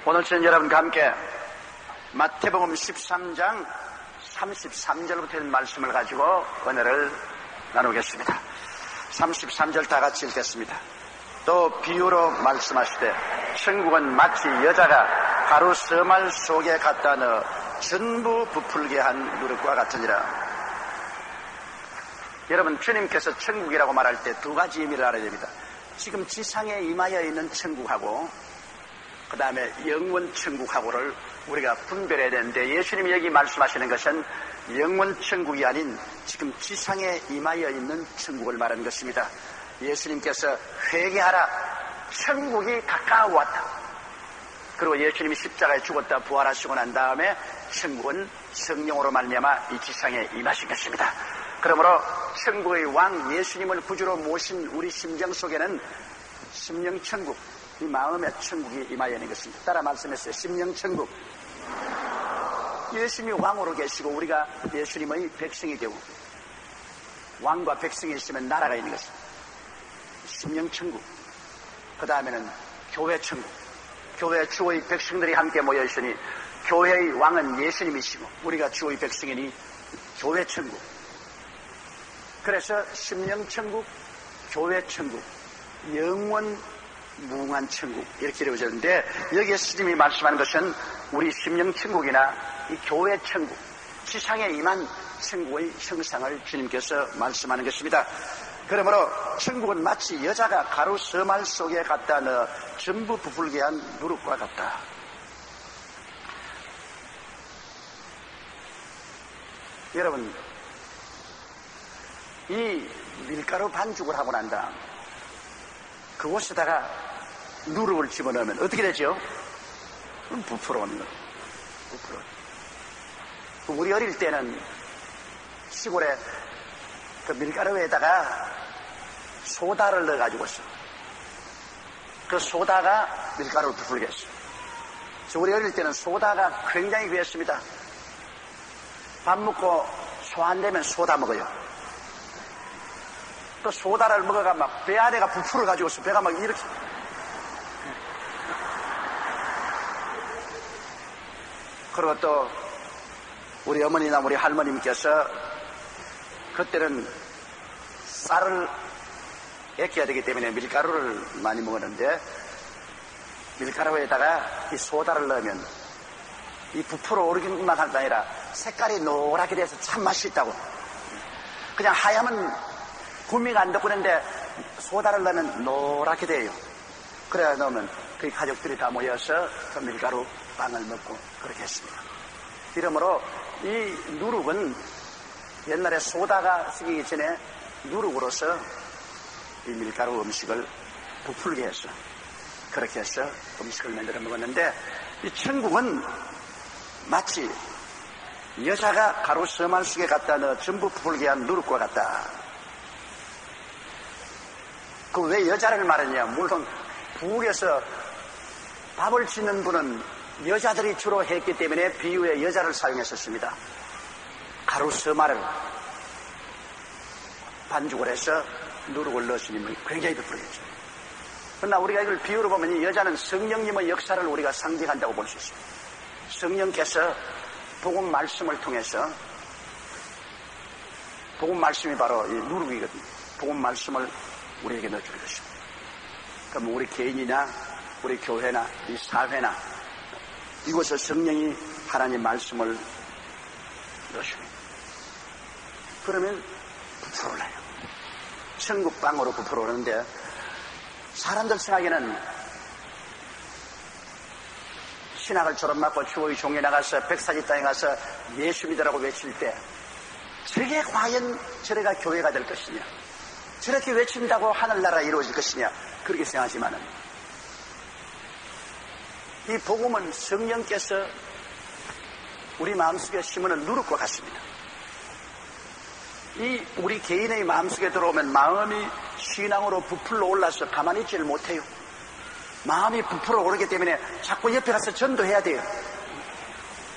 오늘 저는 여러분과 함께 마태복음 13장 33절부터 있는 말씀을 가지고 은혜를 나누겠습니다. 33절 다 같이 읽겠습니다. 또 비유로 말씀하시되 천국은 마치 여자가 가루 서말 속에 갖다 넣어 전부 부풀게 한 누룩과 같으니라. 여러분, 주님께서 천국이라고 말할 때 두 가지 의미를 알아야 됩니다. 지금 지상에 임하여 있는 천국하고 그 다음에 영원 천국하고를 우리가 분별해야 되는데, 예수님이 여기 말씀하시는 것은 영원 천국이 아닌 지금 지상에 임하여 있는 천국을 말하는 것입니다. 예수님께서 회개하라, 천국이 가까워왔다. 그리고 예수님이 십자가에 죽었다 부활하시고 난 다음에 천국은 성령으로 말미암아 이 지상에 임하신 것입니다. 그러므로 천국의 왕 예수님을 구주로 모신 우리 심정 속에는 심령천국, 이 마음의 천국이 임하여 있는 것입니다. 따라 말씀했어요. 심령천국. 예수님이 왕으로 계시고 우리가 예수님의 백성이 되고, 왕과 백성이 있으면 나라가 있는 것입니다. 심령천국. 그 다음에는 교회천국. 교회 주의 백성들이 함께 모여 있으니 교회의 왕은 예수님이시고 우리가 주의 백성이니 교회천국. 그래서 심령천국, 교회천국, 영원 무궁한 천국, 이렇게 이루어졌는데, 여기에 스님이 말씀하는 것은 우리 심령천국이나 이 교회천국, 지상에 임한 천국의 형상을 주님께서 말씀하는 것입니다. 그러므로 천국은 마치 여자가 가루 서말 속에 갖다 넣어 전부 부풀게 한 누룩과 같다. 여러분, 이 밀가루 반죽을 하고 난 다음 그곳에다가 누룩을 집어넣으면 어떻게 되죠? 부풀어오는 거예요. 부풀어. 우리 어릴 때는 시골에 그 밀가루에다가 소다를 넣어가지고 있어. 그 소다가 밀가루를 부풀게 했어. 그래서 우리 어릴 때는 소다가 굉장히 귀했습니다. 밥 먹고 소 안 되면 소다 먹어요. 그 소다를 먹어가 막 배 안에가 부풀어가지고서 배가 막 이렇게. 그리고 또 우리 어머니나 우리 할머님께서 그때는 쌀을 액해야 되기 때문에 밀가루를 많이 먹었는데, 밀가루에다가 이 소다를 넣으면 이 부풀어 오르기만 할 게 아니라 색깔이 노랗게 돼서 참 맛이 있다고. 그냥 하얀은 구미가 안 덮는데 소다를 넣으면 노랗게 돼요. 그래야 넣으면 그 가족들이 다 모여서 그 밀가루 빵을 먹고 그렇게 했습니다. 이러므로 이 누룩은 옛날에 소다가 쓰기 전에 누룩으로서 이 밀가루 음식을 부풀게 했어. 그렇게 해서 음식을 만들어 먹었는데, 이 천국은 마치 여자가 가루 서말 속에 갖다 넣어 전부 부풀게 한 누룩과 같다. 그 왜 여자를 말하냐? 물론 북에서 밥을 짓는 분은 여자들이 주로 했기 때문에 비유에 여자를 사용했었습니다. 가루 서말을 반죽을 해서 누룩을 넣으시면 굉장히 부풀겠죠. 그러나 우리가 이걸 비유로 보면 이 여자는 성령님의 역사를 우리가 상징한다고 볼 수 있습니다. 성령께서 복음 말씀을 통해서, 복음 말씀이 바로 이 누룩이거든요. 복음 말씀을 우리에게 넣어주는 것입니다. 그럼 우리 개인이나 우리 교회나 이 사회나 이곳에 성령이 하나님 말씀을 넣으십니다. 그러면 부풀어올라요. 천국방으로 부풀어오는데, 사람들 생각에는 신학을 졸업받고 주의 종에 나가서 백사지 땅에 가서 예수 믿으라고 외칠 때 저게 과연 저래가 교회가 될 것이냐, 저렇게 외친다고 하늘나라가 이루어질 것이냐, 그렇게 생각하지만은 이 복음은 성령께서 우리 마음속에 심어놓은 누룩과 같습니다. 이 우리 개인의 마음속에 들어오면 마음이 신앙으로 부풀러 올라서 가만히 있지를 못해요. 마음이 부풀어 오르기 때문에 자꾸 옆에 가서 전도해야 돼요.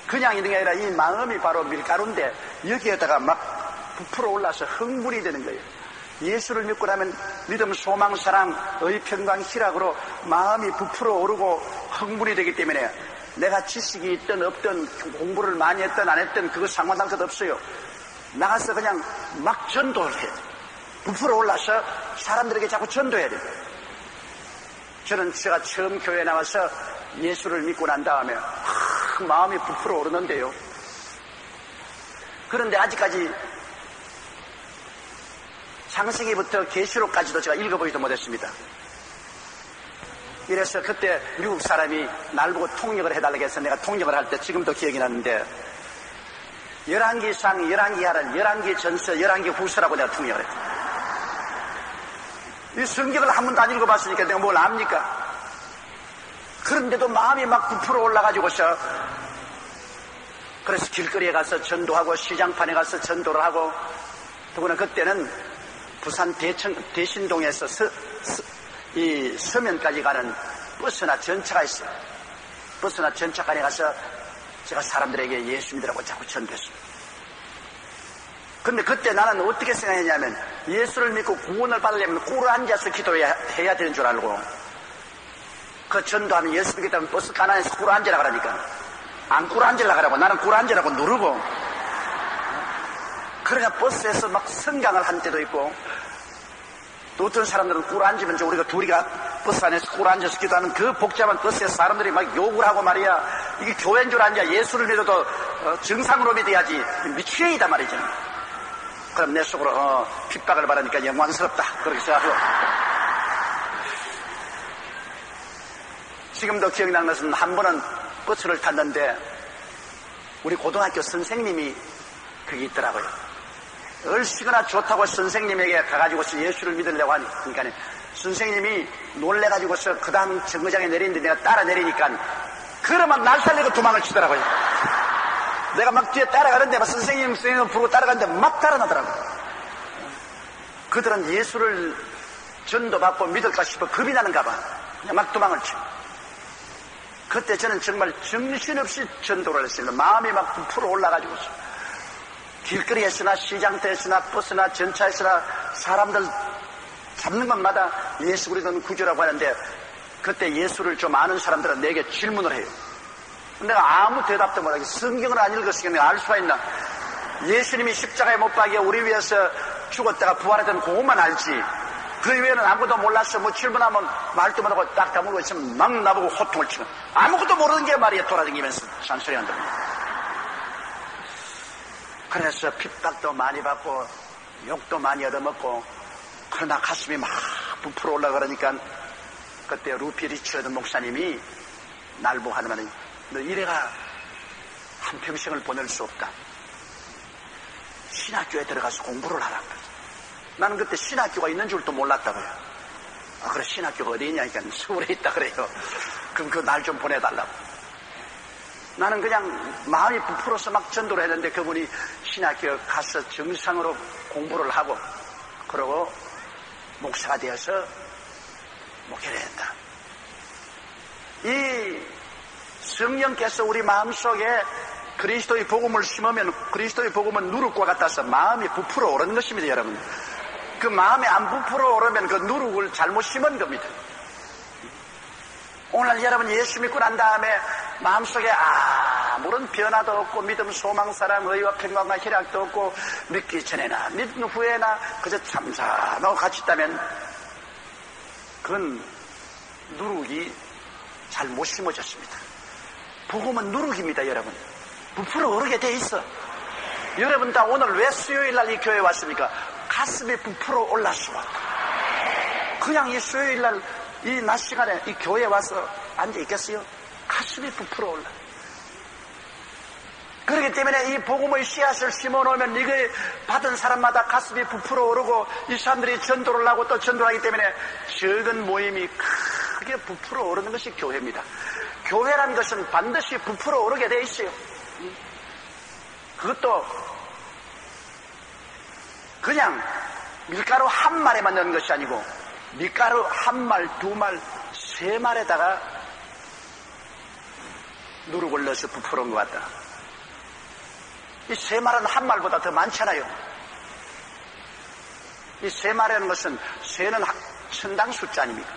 그냥 있는 게 아니라 이 마음이 바로 밀가루인데 여기에다가 막 부풀어 올라서 흥분이 되는 거예요. 예수를 믿고 나면 믿음, 소망, 사랑, 의, 평강, 희락으로 마음이 부풀어 오르고 흥분이 되기 때문에 내가 지식이 있든 없든 공부를 많이 했든 안 했든 그거 상관할 것 없어요. 나가서 그냥 막 전도를 해야 돼. 부풀어 올라서 사람들에게 자꾸 전도해야 돼. 제가 처음 교회에 나와서 예수를 믿고 난 다음에 마음이 부풀어 오르는데요. 그런데 아직까지 창세기부터 계시록까지도 제가 읽어보지도 못했습니다. 이래서 그때 미국 사람이 날 보고 통역을 해달라고 해서 내가 통역을 할 때 지금도 기억이 나는데 열왕기상, 열왕기하란, 열왕기전서, 열왕기후서라고 내가 통역을 했어요. 이 성경을 한 번도 안 읽어봤으니까 내가 뭘 압니까? 그런데도 마음이 막 부풀어 올라가지고서 그래서 길거리에 가서 전도하고 시장판에 가서 전도를 하고 더구나 그때는 부산 대신동에서 이 서면까지 가는 버스나 전차가 있어요. 버스나 전차간에 가서 제가 사람들에게 예수 믿으라고 자꾸 전도했습니다. 근데 그때 나는 어떻게 생각했냐면 예수를 믿고 구원을 받으려면 꿇어 앉아서 기도해야 되는 줄 알고 그 전도하면 예수 믿겠다면 버스 가난에서 꿇어 앉으라 그러니까 안 꿇어 앉으려고 하라고 나는 꿇어 앉으라고 누르고 그러니까 버스에서 막 성강을 한 때도 있고 또 어떤 사람들은 꿇어 앉으면 우리가 둘이가 버스 안에서 꿇어 앉아서 기도하는 그 복잡한 버스에서 사람들이 막 욕을 하고 말이야. 이게 교회인 줄 아냐. 예수를 믿어도 정상으로 믿어야지. 미치겠다 말이죠. 그럼 내 속으로 핍박을 받으니까 영광스럽다 그렇게 생각하고 지금도 기억나는 것은 한 번은 버스를 탔는데 우리 고등학교 선생님이 그게 있더라고요. 얼씨구나 좋다고 선생님에게 가가지고서 예수를 믿으려고 하니까 선생님이 놀래가지고서 그 다음 정거장에 내리는데 내가 따라 내리니까 그러면 날 살리고 도망을 치더라고요. 내가 막 뒤에 따라가는데 막 선생님 부르고 따라가는데 막 따라나더라고요. 그들은 예수를 전도받고 믿을까 싶어 겁이 나는가 봐. 그냥 막 도망을 치고. 그때 저는 정말 정신없이 전도를 했습니다. 마음이 막 부풀어 올라가지고서 길거리에서나 시장터에서나 버스나 전차에서나 사람들 잡는 것마다 예수 그리스도는 구주라고 하는데 그때 예수를 좀 아는 사람들은 내게 질문을 해요. 내가 아무 대답도 못하고 성경을 안 읽었으니까 내가 알 수가 있나. 예수님이 십자가에 못 박여 우리 위해서 죽었다가 부활했던 그것만 알지 그 외에는 아무것도 몰라서 뭐 질문하면 말도 못하고 딱 다물고 있으면 막 나보고 호통을 치고 아무것도 모르는 게 말이야. 돌아다니면서 잔소리 한다. 그래서 핍박도 많이 받고 욕도 많이 얻어먹고 그러나 가슴이 막 부풀어 올라가니까 그때 루피 리처드 목사님이 날 보고 하는 말이 너 이래가 한평생을 보낼 수 없다. 신학교에 들어가서 공부를 하라. 나는 그때 신학교가 있는 줄도 몰랐다고요. 그래 신학교가 어디 있냐니까 서울에 있다 그래요. 그럼 그 날 좀 보내달라고. 나는 그냥 마음이 부풀어서 막 전도를 했는데 그분이 신학교에 가서 정상으로 공부를 하고 그러고 목사가 되어서 목회를 했다. 이 성령께서 우리 마음속에 그리스도의 복음을 심으면 그리스도의 복음은 누룩과 같아서 마음이 부풀어 오르는 것입니다. 여러분 그 마음이 안 부풀어 오르면 그 누룩을 잘못 심은 겁니다. 오늘 여러분 예수 믿고 난 다음에 마음속에 아무런 변화도 없고 믿음, 소망, 사랑, 의와 평강과 희락도 없고 믿기 전에나 믿는 후에나 그저 참사하고 같이 있다면 그건 누룩이 잘 못 심어졌습니다. 복음은 누룩입니다. 여러분 부풀어 오르게 돼 있어. 여러분 다 오늘 왜 수요일 날 이 교회에 왔습니까? 가슴이 부풀어 올랐어. 그냥 이 수요일 날 이 낮 시간에 이 교회에 와서 앉아 있겠어요? 가슴이 부풀어 올라. 그렇기 때문에 이 복음의 씨앗을 심어놓으면 이걸 받은 사람마다 가슴이 부풀어 오르고 이 사람들이 전도를 하고 또 전도를 하기 때문에 적은 모임이 크게 부풀어 오르는 것이 교회입니다. 교회라는 것은 반드시 부풀어 오르게 돼 있어요. 그것도 그냥 밀가루 한 말에만 넣는 것이 아니고 밀가루 한 말, 두 말, 세 말에다가 누룩을 넣어서 부풀어온 것 같다. 이 세 말은 한 말보다 더 많잖아요. 이 세 말이라는 것은 세는 천당 숫자 아닙니까?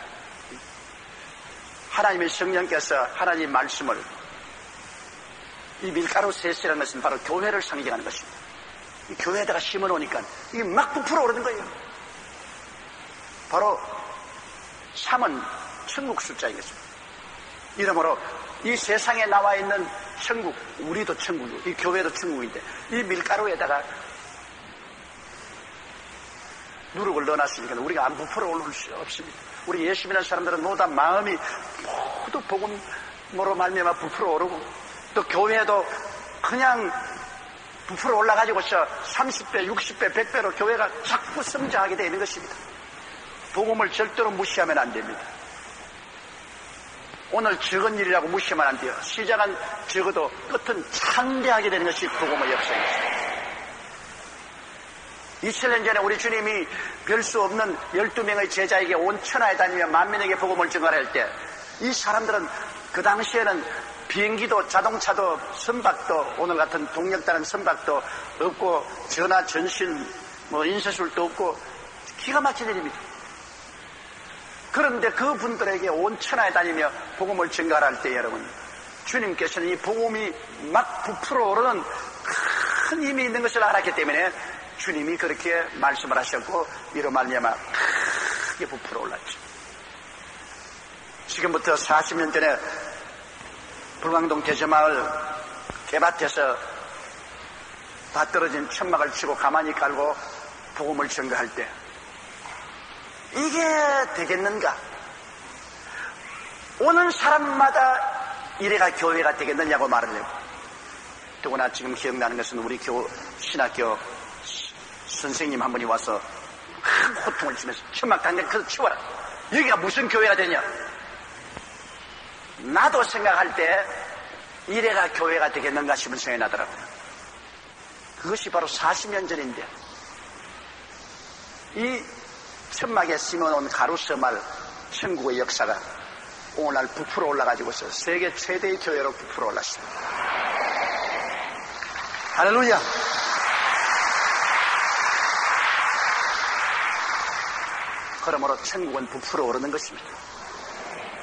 하나님의 성령께서 하나님의 말씀을, 이 밀가루 셋이라는 것은 바로 교회를 상징하는 것입니다. 이 교회에다가 심어놓으니까 이게 막 부풀어 오르는 거예요. 바로 3은 천국 숫자이겠습니다. 이러므로 이 세상에 나와 있는 천국, 우리도 천국이고 이 교회도 천국인데 이 밀가루에다가 누룩을 넣어놨으니까 우리가 안 부풀어 오를 수 없습니다. 우리 예수 믿는 사람들은 모두 다 마음이 모두 복음으로 말미암아 부풀어 오르고, 또 교회도 그냥 부풀어 올라가지고서 30배, 60배, 100배로 교회가 자꾸 성장하게 되는 것입니다. 복음을 절대로 무시하면 안 됩니다. 오늘 적은 일이라고 무시하면 안 돼요. 시작은 적어도 끝은 창대하게 되는 것이 복음의 역사입니다. 2000년 전에 우리 주님이 별 수 없는 12명의 제자에게 온 천하에 다니며 만민에게 복음을 증거할 때, 이 사람들은 그 당시에는 비행기도 자동차도 선박도 오늘 같은 동력다른 선박도 없고 전화 전신 인쇄술도 없고 기가 막힌 일입니다. 그런데 그 분들에게 온 천하에 다니며 복음을 증거할 때 여러분, 주님께서는 이 복음이 막 부풀어 오르는 큰 힘이 있는 것을 알았기 때문에 주님이 그렇게 말씀을 하셨고 이로 말미암아 크게 부풀어 올랐죠. 지금부터 40년 전에 불광동 대저마을 개밭에서 다 떨어진 천막을 치고 가만히 깔고 복음을 증거할 때 이게 되겠는가? 오는 사람마다 이래가 교회가 되겠느냐고 말을 해요. 더구나 지금 기억나는 것은 우리 신학교 선생님 한 분이 와서 큰 호통을 치면서 천막 당장 그거 치워라. 여기가 무슨 교회가 되냐? 나도 생각할 때 이래가 교회가 되겠는가 싶은 생각이 나더라고요. 그것이 바로 40년 전인데 이 천막에 심어놓은 가루서말 천국의 역사가 오늘날 부풀어 올라가지고서 세계 최대의 교회로 부풀어 올랐습니다. 할렐루야. 그러므로 천국은 부풀어 오르는 것입니다.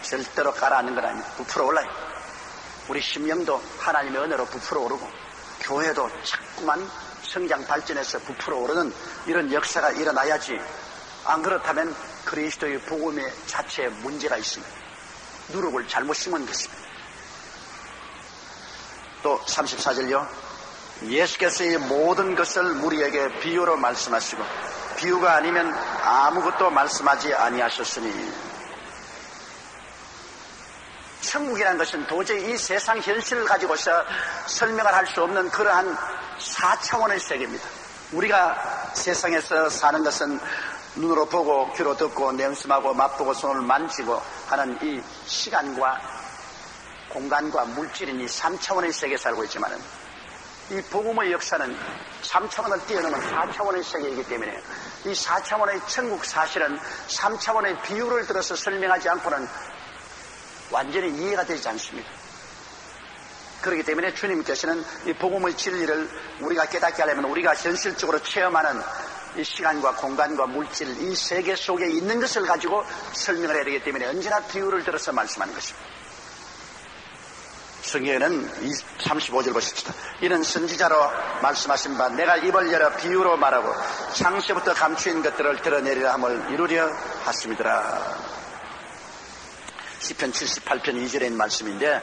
절대로 가라앉는 건 아닙니다. 부풀어 올라요. 우리 심령도 하나님의 은혜로 부풀어 오르고 교회도 자꾸만 성장 발전해서 부풀어 오르는 이런 역사가 일어나야지, 안 그렇다면 그리스도의 복음의 자체에 문제가 있습니다. 누룩을 잘못 심은 것입니다. 또 34절요. 예수께서 이 모든 것을 우리에게 비유로 말씀하시고 비유가 아니면 아무것도 말씀하지 아니하셨으니, 천국이라는 것은 도저히 이 세상 현실을 가지고서 설명을 할 수 없는 그러한 4차원의 세계입니다. 우리가 세상에서 사는 것은 눈으로 보고 귀로 듣고 냄새하고 맛보고 손을 만지고 하는 이 시간과 공간과 물질인 이 3차원의 세계에 살고 있지만, 이 복음의 역사는 3차원을 뛰어넘은 4차원의 세계이기 때문에 이 4차원의 천국 사실은 3차원의 비유를 들어서 설명하지 않고는 완전히 이해가 되지 않습니다. 그렇기 때문에 주님께서는 이 복음의 진리를 우리가 깨닫게 하려면 우리가 현실적으로 체험하는 이 시간과 공간과 물질, 이 세계 속에 있는 것을 가지고 설명을 해야 되기 때문에 언제나 비유를 들어서 말씀하는 것입니다. 성경에는 35절 보십시다. 이는 선지자로 말씀하신 바 내가 입을 열어 비유로 말하고 창세부터 감추인 것들을 드러내리라 함을 이루려 하심이더라. 시편 78편 2절에 있는 말씀인데,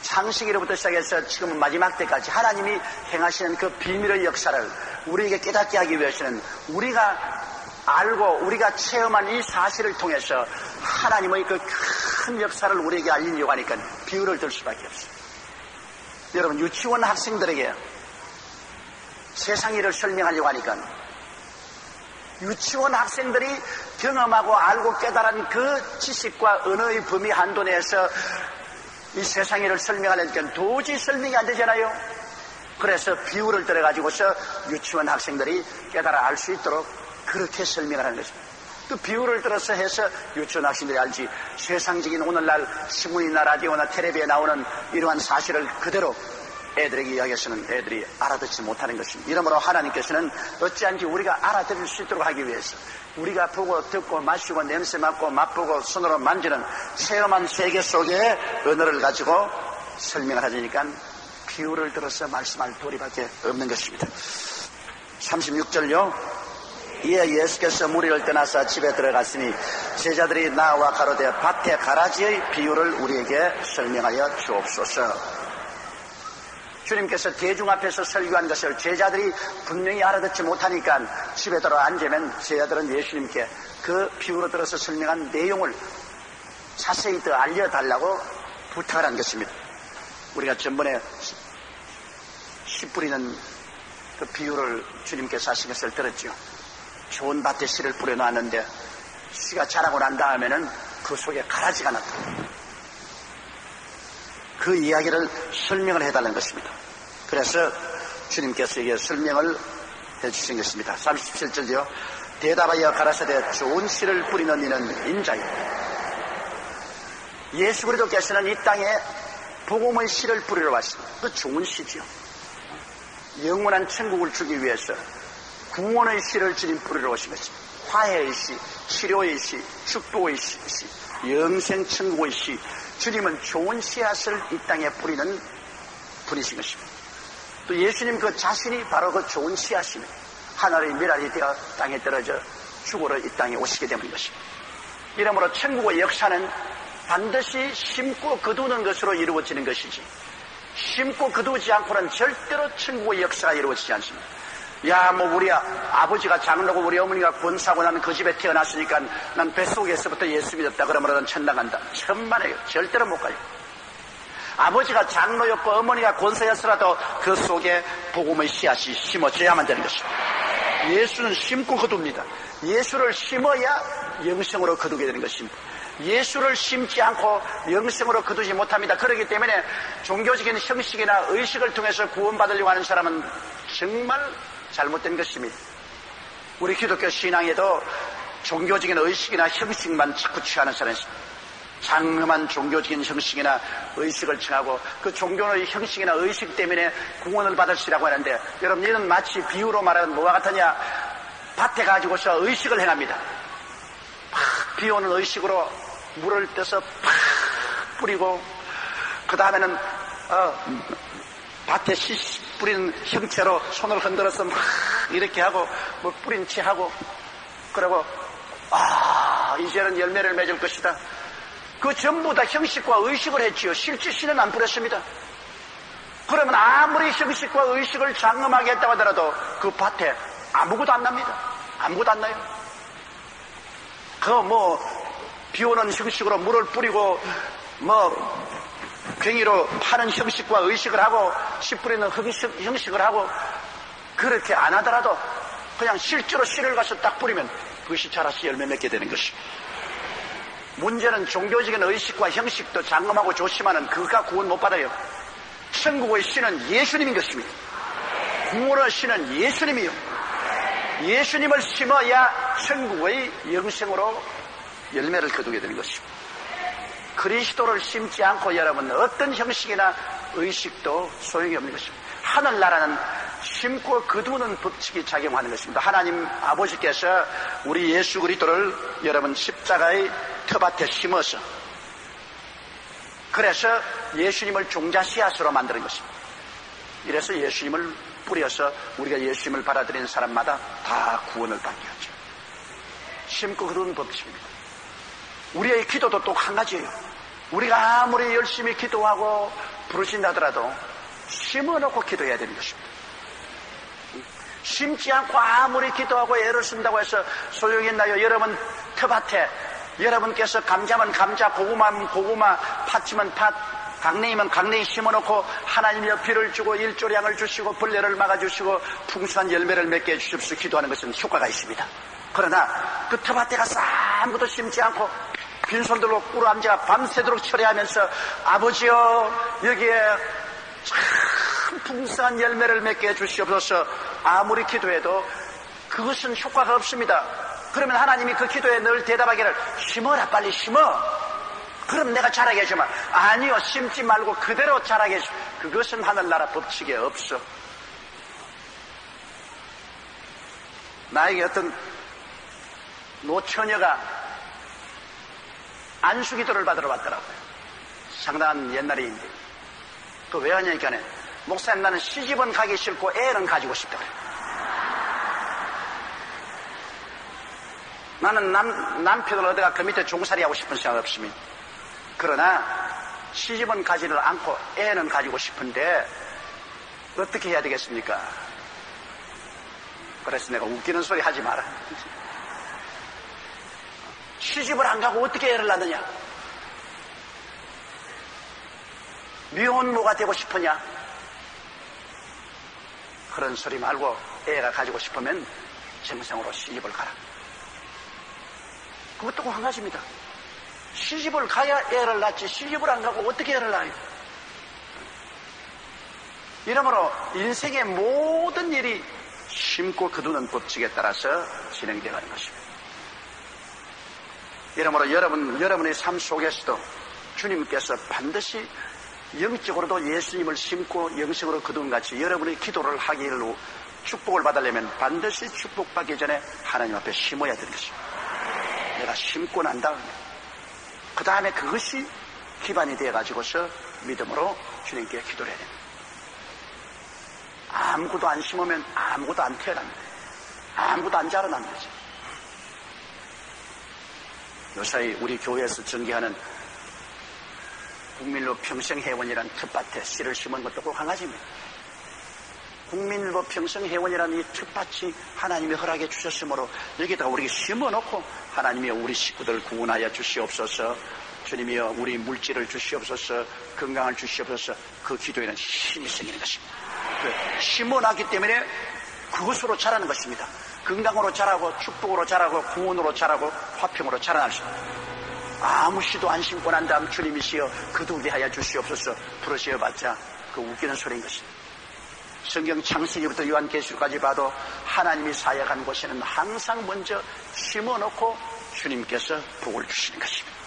창세기로부터 시작해서 지금 마지막 때까지 하나님이 행하시는 그 비밀의 역사를 우리에게 깨닫게 하기 위해서는 우리가 알고 우리가 체험한 이 사실을 통해서 하나님의 그 큰 역사를 우리에게 알리려고 하니까 비유를 들 수밖에 없어요. 여러분, 유치원 학생들에게 세상 일을 설명하려고 하니까 유치원 학생들이 경험하고 알고 깨달은 그 지식과 언어의 범위 한도 내에서 이 세상 일을 설명하려니까 도저히 설명이 안 되잖아요. 그래서 비유를 들어가지고서 유치원 학생들이 깨달아 알 수 있도록 그렇게 설명을 하는 것입니다. 그 비유를 들어서 해서 유치원 학생들이 알지, 세상적인 오늘날 신문이나 라디오나 텔레비에 나오는 이러한 사실을 그대로 애들에게 이야기해서는 애들이 알아듣지 못하는 것입니다. 이러므로 하나님께서는 어찌한지 우리가 알아들을 수 있도록 하기 위해서 우리가 보고 듣고 마시고 냄새 맡고 맛보고 손으로 만지는 체험한 세계 속에 언어를 가지고 설명을 하자니까 비유를 들어서 말씀할 도리밖에 없는 것입니다. 36절요. 이에 예수께서 무리를 떠나서 집에 들어갔으니 제자들이 나와 가로되 밭의 가라지의 비유를 우리에게 설명하여 주옵소서. 주님께서 대중 앞에서 설교한 것을 제자들이 분명히 알아듣지 못하니까 집에 들어 앉으면 제자들은 예수님께 그 비유로 들어서 설명한 내용을 자세히 더 알려달라고 부탁을 한 것입니다. 우리가 전번에 씨 뿌리는 그 비유를 주님께서 하신 것을 들었죠. 좋은 밭에 씨를 뿌려놨는데 씨가 자라고 난 다음에는 그 속에 가라지가 나타납니다. 그 이야기를 설명을 해달라는 것입니다. 그래서 주님께서 이게 설명을 해주신 것입니다. 37절이요. 대답하여 가라사대 좋은 씨를 뿌리는 이는 인자요. 예수 그리스도께서는 이 땅에 복음의 씨를 뿌리러 왔습니다. 그 좋은 씨지요. 영원한 천국을 주기 위해서 구원의 씨를 주님 뿌리러 오신 것입니다. 화해의 씨, 치료의 씨, 축복의 씨, 영생 천국의 씨. 주님은 좋은 씨앗을 이 땅에 뿌리는 분이신 것입니다. 또 예수님 그 자신이 바로 그 좋은 씨앗입니다. 하늘의 미랄이 되어 땅에 떨어져 죽으러 이 땅에 오시게 되는 것입니다. 이러므로 천국의 역사는 반드시 심고 거두는 것으로 이루어지는 것이지 심고 거두지 않고는 절대로 천국의 역사가 이루어지지 않습니다. 야, 우리 아버지가 장로고 우리 어머니가 권사고 나는 그 집에 태어났으니까 난 뱃속에서부터 예수 믿었다 그러면 난 천당 간다. 천만에요. 절대로 못 가요. 아버지가 장로였고 어머니가 권사였으라도 그 속에 복음의 씨앗이 심어져야만 되는 것입니다. 예수는 심고 거둡니다. 예수를 심어야 영생으로 거두게 되는 것입니다. 예수를 심지 않고 영생으로 거두지 못합니다. 그렇기 때문에 종교적인 형식이나 의식을 통해서 구원받으려고 하는 사람은 정말 잘못된 것입니다. 우리 기독교 신앙에도 종교적인 의식이나 형식만 자꾸 취하는 사람이 있습니다. 장엄한 종교적인 형식이나 의식을 청하고 그 종교의 형식이나 의식 때문에 구원을 받으시라고 하는데 여러분 이는 마치 비유로 말하는 뭐와 같으냐. 밭에 가지고서 의식을 행합니다. 팍 비오는 의식으로 물을 떠서 팍 뿌리고 그 다음에는 밭에 씨 뿌리는 형체로 손을 흔들어서 막 이렇게 하고 뭐 뿌린 채 하고 그러고 이제는 열매를 맺을 것이다. 그 전부 다 형식과 의식을 했지요. 실제 씨는 안 뿌렸습니다. 그러면 아무리 형식과 의식을 장엄하게 했다고 하더라도 그 밭에 아무것도 안 납니다. 아무것도 안 나요. 비 오는 형식으로 물을 뿌리고 괭이로 파는 형식과 의식을 하고 씨 뿌리는 형식을 하고 그렇게 안 하더라도 그냥 실제로 씨를 가서 딱 뿌리면 그것이 자라서 열매 맺게 되는 것입니다. 문제는 종교적인 의식과 형식도 장엄하고 조심하는 그가 구원 못 받아요. 천국의 씨는 예수님인 것입니다. 구원의 씨는 예수님이요. 예수님을 심어야 천국의 영생으로 열매를 거두게 되는 것입니다. 그리스도를 심지 않고 여러분 어떤 형식이나 의식도 소용이 없는 것입니다. 하늘나라는 심고 거두는 법칙이 작용하는 것입니다. 하나님 아버지께서 우리 예수 그리스도를 여러분 십자가의 터밭에 심어서 그래서 예수님을 종자 씨앗으로 만드는 것입니다. 이래서 예수님을 뿌려서 우리가 예수님을 받아들이는 사람마다 다 구원을 받게 하죠. 심고 거두는 법칙입니다. 우리의 기도도 또 한 가지예요. 우리가 아무리 열심히 기도하고 부르신다더라도 심어놓고 기도해야 되는 것입니다. 심지 않고 아무리 기도하고 애를 쓴다고 해서 소용이 있나요? 여러분 텃밭에 여러분께서 감자면 감자, 고구마면 고구마, 팥이면 팥, 강냉이면 강냉이 심어놓고 하나님이여 비를 주고 일조량을 주시고 벌레를 막아주시고 풍성한 열매를 맺게 해주십시오 기도하는 것은 효과가 있습니다. 그러나 그 텃밭에 가서 아무것도 심지 않고 빈손들로 꿇어앉아 밤새도록 철회하면서 아버지여 여기에 참 풍성한 열매를 맺게 해주시옵소서 아무리 기도해도 그것은 효과가 없습니다. 그러면 하나님이 그 기도에 늘 대답하기를 심어라 빨리 심어. 그럼 내가 자라게 해주마. 아니요 심지 말고 그대로 자라게 해주마. 그것은 하늘나라 법칙에 없어. 나에게 어떤 노처녀가 안수기도를 받으러 왔더라고요. 상당한 옛날인데. 그 왜 하냐니까, 목사님 나는 시집은 가기 싫고 애는 가지고 싶다 그래요. 나는 남편을 얻어가 그 밑에 종살이 하고 싶은 생각 없습니다. 그러나 시집은 가지를 않고 애는 가지고 싶은데 어떻게 해야 되겠습니까? 그래서 내가 웃기는 소리 하지 마라. 시집을 안 가고 어떻게 애를 낳느냐? 미혼모가 되고 싶으냐? 그런 소리 말고 애가 가지고 싶으면 정성으로 시집을 가라. 그것도 한 가지입니다. 시집을 가야 애를 낳지 시집을 안 가고 어떻게 애를 낳아요? 이러므로 인생의 모든 일이 심고 거두는 법칙에 따라서 진행되어 가는 것입니다. 이러므로 여러분의 삶 속에서도 주님께서 반드시 영적으로도 예수님을 심고 영적으로 거두는 같이 여러분의 기도를 하기로 축복을 받으려면 반드시 축복받기 전에 하나님 앞에 심어야 되는 것입니다. 내가 심고 난 다음에 그 다음에 그것이 기반이 되어가지고서 믿음으로 주님께 기도를 해야 됩니다. 아무것도 안 심으면 아무것도 안 태어납니다. 아무것도 안 자라납니다. 요사이 우리 교회에서 전개하는 국민일보 평생회원이라는 텃밭에 씨를 심은 것도 꼭 한 가지입니다. 국민일보 평생회원이라는 이 텃밭이 하나님이 허락해 주셨으므로 여기다가 우리가 심어놓고 하나님이 우리 식구들 구원하여 주시옵소서, 주님이여 우리 물질을 주시옵소서, 건강을 주시옵소서, 그 기도에는 힘이 생기는 것입니다. 심어놨기 때문에 그것으로 자라는 것입니다. 건강으로 자라고 축복으로 자라고 구원으로 자라고 화평으로 자라날 수 있습니다. 아무 씨도 안 심고 난 다음 주님이시여 거두게 하여 주시옵소서 부르시어봤자 그 웃기는 소리인 것입니다. 성경 창세기부터 요한계시록까지 봐도 하나님이 사역한 곳에는 항상 먼저 심어놓고 주님께서 복을 주시는 것입니다.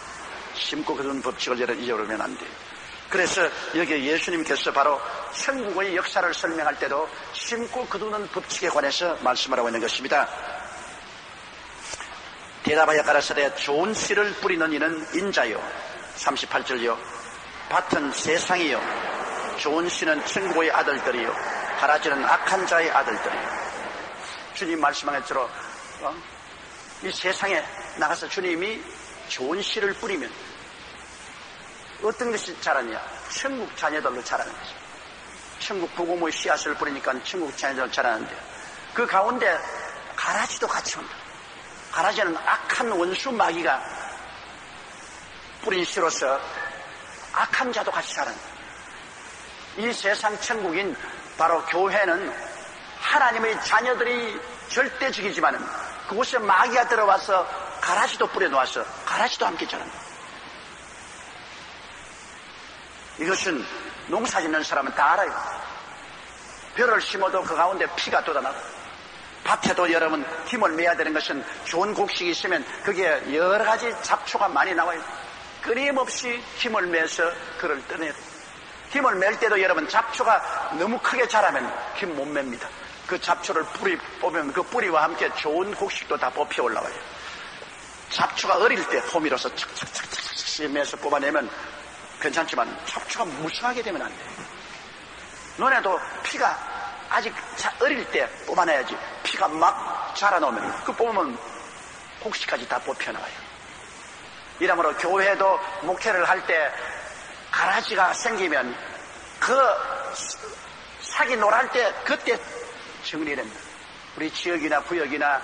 심고 거두는 법칙을 잊어버리면 안 돼요. 그래서 여기 예수님께서 바로 천국의 역사를 설명할 때도 심고 거두는 법칙에 관해서 말씀을 하고 있는 것입니다. 대답하여 가라사대 좋은 씨를 뿌리는 이는 인자요 38절이요 밭은 세상이요 좋은 씨는 천국의 아들들이요 가라지는 악한 자의 아들들이요. 주님 말씀한 것처럼 이 세상에 나가서 주님이 좋은 씨를 뿌리면 어떤 것이 자라냐? 천국 자녀들로 자라는 거죠. 천국 복음의 씨앗을 뿌리니까 천국 자녀들로 자라는데 그 가운데 가라지도 같이 온다. 가라지는 악한 원수 마귀가 뿌린 씨로서 악한 자도 같이 자란다. 이 세상 천국인 바로 교회는 하나님의 자녀들이 절대적이지만은 그곳에 마귀가 들어와서 가라지도 뿌려놓아서 가라지도 함께 자란다. 이것은 농사 짓는 사람은 다 알아요. 벼를 심어도 그 가운데 피가 돋아나고 밭에도 여러분 힘을 매야 되는 것은 좋은 곡식이 있으면 그게 여러 가지 잡초가 많이 나와요. 끊임없이 힘을 매서 그를 떠내야 돼요. 힘을 맬 때도 여러분 잡초가 너무 크게 자라면 힘 못 맵니다. 그 잡초를 뿌리 뽑으면 그 뿌리와 함께 좋은 곡식도 다 뽑혀 올라와요. 잡초가 어릴 때 호미로서 착착착착 매서 뽑아내면 괜찮지만 잡초가 무성하게 되면 안 돼요. 논에도 피가 아직 어릴 때 뽑아내야지 피가 막 자라나면 그 뽑으면 곡식까지 다 뽑혀나와요. 이러므로 교회도 목회를 할 때 가라지가 생기면 그 사기 놀할 때 그때 정리됩니다. 우리 지역이나 구역이나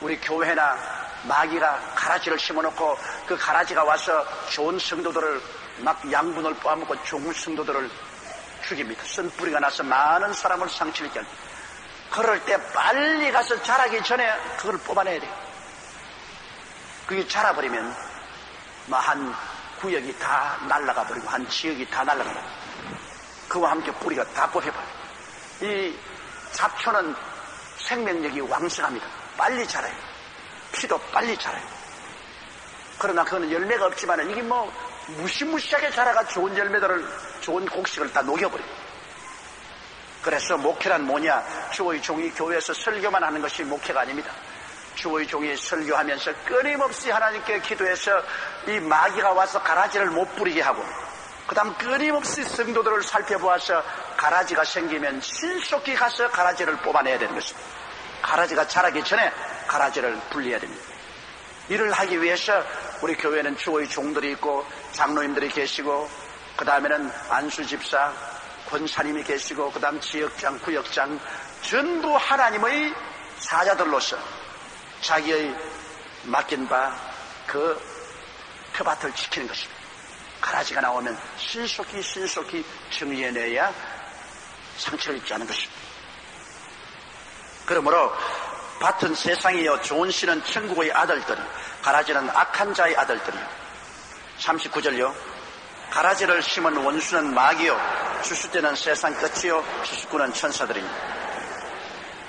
우리 교회나 마귀가 가라지를 심어놓고 그 가라지가 와서 좋은 성도들을 막 양분을 뽑아먹고 좋은 성도들을 죽입니다. 쓴뿌리가 나서 많은 사람을 상처를 합니다. 그럴 때 빨리 가서 자라기 전에 그걸 뽑아내야 돼요. 그게 자라버리면 한 구역이 다 날아가 버리고 한 지역이 다 날아가 버리고 그와 함께 뿌리가 다 뽑혀버려요. 이 잡초는 생명력이 왕성합니다. 빨리 자라요. 피도 빨리 자라요. 그러나 그거는 열매가 없지만 이게 무시무시하게 자라가 좋은 열매들을 좋은 곡식을 다 녹여버려요. 그래서 목회란 뭐냐? 주의 종이 교회에서 설교만 하는 것이 목회가 아닙니다. 주의 종이 설교하면서 끊임없이 하나님께 기도해서 이 마귀가 와서 가라지를 못 부리게 하고, 그 다음 끊임없이 성도들을 살펴보아서 가라지가 생기면 신속히 가서 가라지를 뽑아내야 되는 것입니다. 가라지가 자라기 전에 가라지를 분리해야 됩니다. 이를 하기 위해서 우리 교회는 주의 종들이 있고 장로님들이 계시고, 그 다음에는 안수집사, 권사님이 계시고, 그 다음 지역장, 구역장, 전부 하나님의 사자들로서 자기의 맡긴 바 그 텃밭을 지키는 것입니다. 가라지가 나오면 신속히 정리해내야 상처를 입지 않은 것입니다. 그러므로 밭은 세상이요 좋은 씨는 천국의 아들들이, 가라지는 악한 자의 아들들이요. 39절요. 가라지를 심은 원수는 마귀요 주수대는 세상 끝이요 주수꾼은 천사들입니다.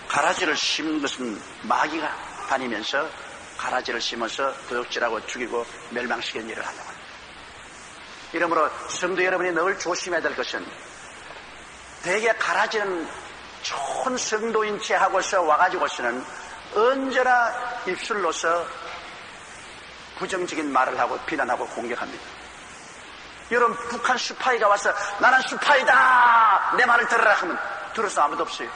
가라지를 심은 것은 마귀가 다니면서 가라지를 심어서 도둑질하고 죽이고 멸망시키는 일을 하려고 합니다. 이러므로 성도 여러분이 늘 조심해야 될 것은, 대개 가라지는 좋은 성도인 체 하고서 와가지고서는 언제나 입술로서 부정적인 말을 하고 비난하고 공격합니다. 여러분, 북한 수파이가 와서 나는 수파이다 내 말을 들으라 하면 들어서 아무도 없어요.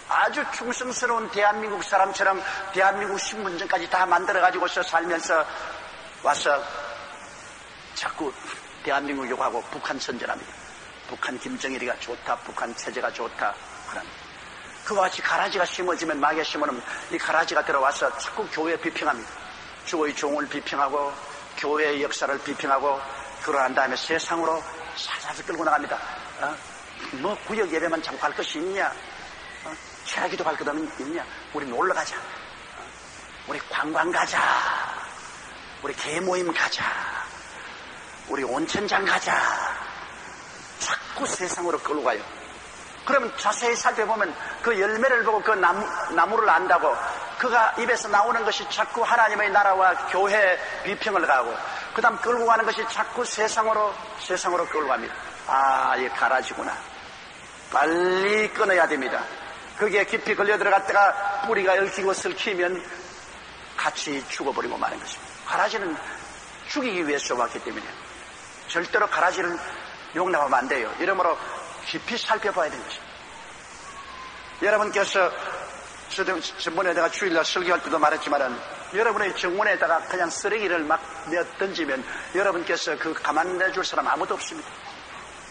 아주 충성스러운 대한민국 사람처럼 대한민국 신분증까지 다 만들어가지고서 살면서 와서 자꾸 대한민국 욕하고 북한 선전합니다. 북한 김정일이가 좋다, 북한 체제가 좋다 하는. 그와 같이 가라지가 심어지면, 마귀가 심어놓으면 이 가라지가 들어와서 자꾸 교회 비평합니다. 주의 종을 비평하고 교회의 역사를 비평하고, 그러한 다음에 세상으로 살살 끌고 나갑니다. 뭐 구역 예배만 자꾸 갈 것이 있냐? 철학기도 갈 것 있냐? 우리 놀러 가자. 우리 관광 가자. 우리 개모임 가자. 우리 온천장 가자. 자꾸 세상으로 끌고 가요. 그러면 자세히 살펴보면 그 열매를 보고 그 나무를 안다고, 그가 입에서 나오는 것이 자꾸 하나님의 나라와 교회 비평을 가고, 그 다음 끌고 가는 것이 자꾸 세상으로 끌고 갑니다. 아, 이 가라지구나. 빨리 끊어야 됩니다. 거기에 깊이 걸려 들어갔다가 뿌리가 얽히고 설키면 같이 죽어버리고 마는 것입니다. 가라지는 죽이기 위해서 왔기 때문에 절대로 가라지를 용납하면 안 돼요. 이러므로 깊이 살펴봐야 되는 것입니다. 여러분께서, 전번에 내가 주일날 설교할 때도 말했지만은, 여러분의 정원에다가 그냥 쓰레기를 막 내어 던지면 여러분께서 그 가만 내줄 사람 아무도 없습니다.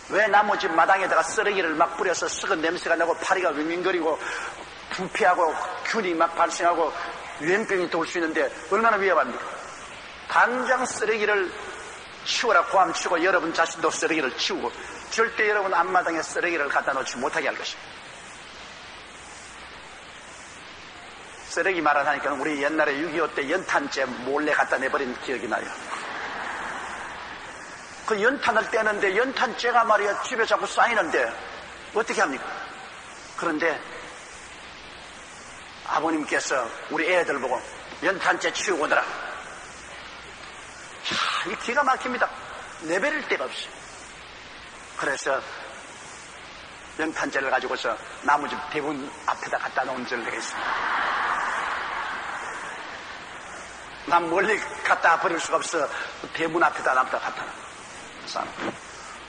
왜 나무집 마당에다가 쓰레기를 막 뿌려서 썩은 냄새가 나고 파리가 윙윙거리고 부패하고 균이 막 발생하고 유행병이 돌 수 있는데 얼마나 위험합니까? 당장 쓰레기를 치워라 고함치고 여러분 자신도 쓰레기를 치우고, 절대 여러분 앞마당에 쓰레기를 갖다 놓지 못하게 할 것입니다. 쓰레기 말하니까 우리 옛날에 6.25 때 연탄재 몰래 갖다 내버린 기억이 나요. 그 연탄을 떼는데 연탄재가 말이야 집에 자꾸 쌓이는데 어떻게 합니까? 그런데 아버님께서 우리 애들 보고 연탄재 치우고 오더라. 이 기가 막힙니다. 내버릴 데가 없어요. 그래서 연탄재를 가지고서 나무집 대문 앞에다 갖다 놓은 적이 있습니다. 난 멀리 갖다 버릴 수가 없어. 대문 앞에다 놔다 갖다 놔.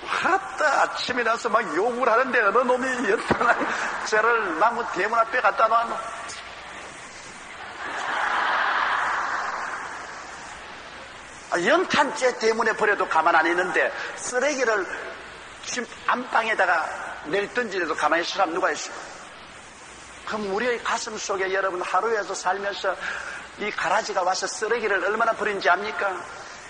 하다 아침에 나서 막 욕을 하는데 어느 놈이 연탄재를 나무 대문 앞에 갖다 놔. 연탄재 대문에 버려도 가만 안 있는데 쓰레기를 집 안방에다가 내리 던지려도 가만히 있을 사람 누가 있어요? 그럼 우리의 가슴 속에 여러분 하루에도 살면서 이 가라지가 와서 쓰레기를 얼마나 버린지 압니까?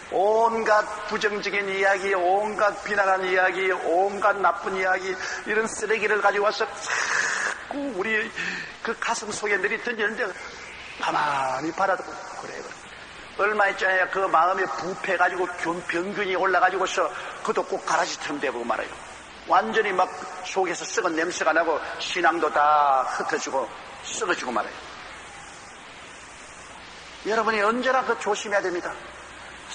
온갖 부정적인 이야기, 온갖 비난한 이야기, 온갖 나쁜 이야기, 이런 쓰레기를 가지고 와서 자꾸 우리 그 가슴 속에 내리 던지는데 가만히 바라보고 그래요. 얼마 있잖아요. 그 마음에 부패가지고 병균이 올라가지고서 그도 꼭 가라지처럼 되고 말아요. 완전히 막 속에서 썩은 냄새가 나고 신앙도 다 흩어지고 썩어지고 말아요. 여러분이 언제나 그 조심해야 됩니다.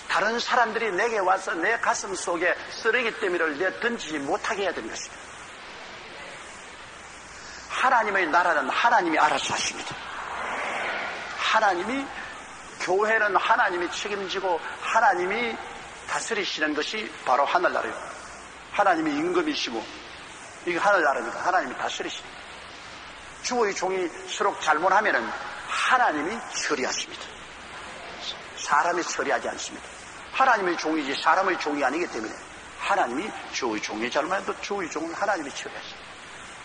다른 사람들이 내게 와서 내 가슴 속에 쓰레기 더미를 내 던지지 못하게 해야 되는 것입니다. 하나님의 나라는 하나님이 알아서 하십니다. 하나님이, 교회는 하나님이 책임지고 하나님이 다스리시는 것이 바로 하늘나라예요. 하나님이 임금이시고 이게 하늘나라니까 하나님이 다스리십니다. 주의 종이 서로 잘못하면은 하나님이 처리하십니다. 사람이 처리하지 않습니다. 하나님의 종이지 사람의 종이 아니기 때문에 하나님이 주의 종이 잘못해도 주의 종은 하나님이 처리하십니다.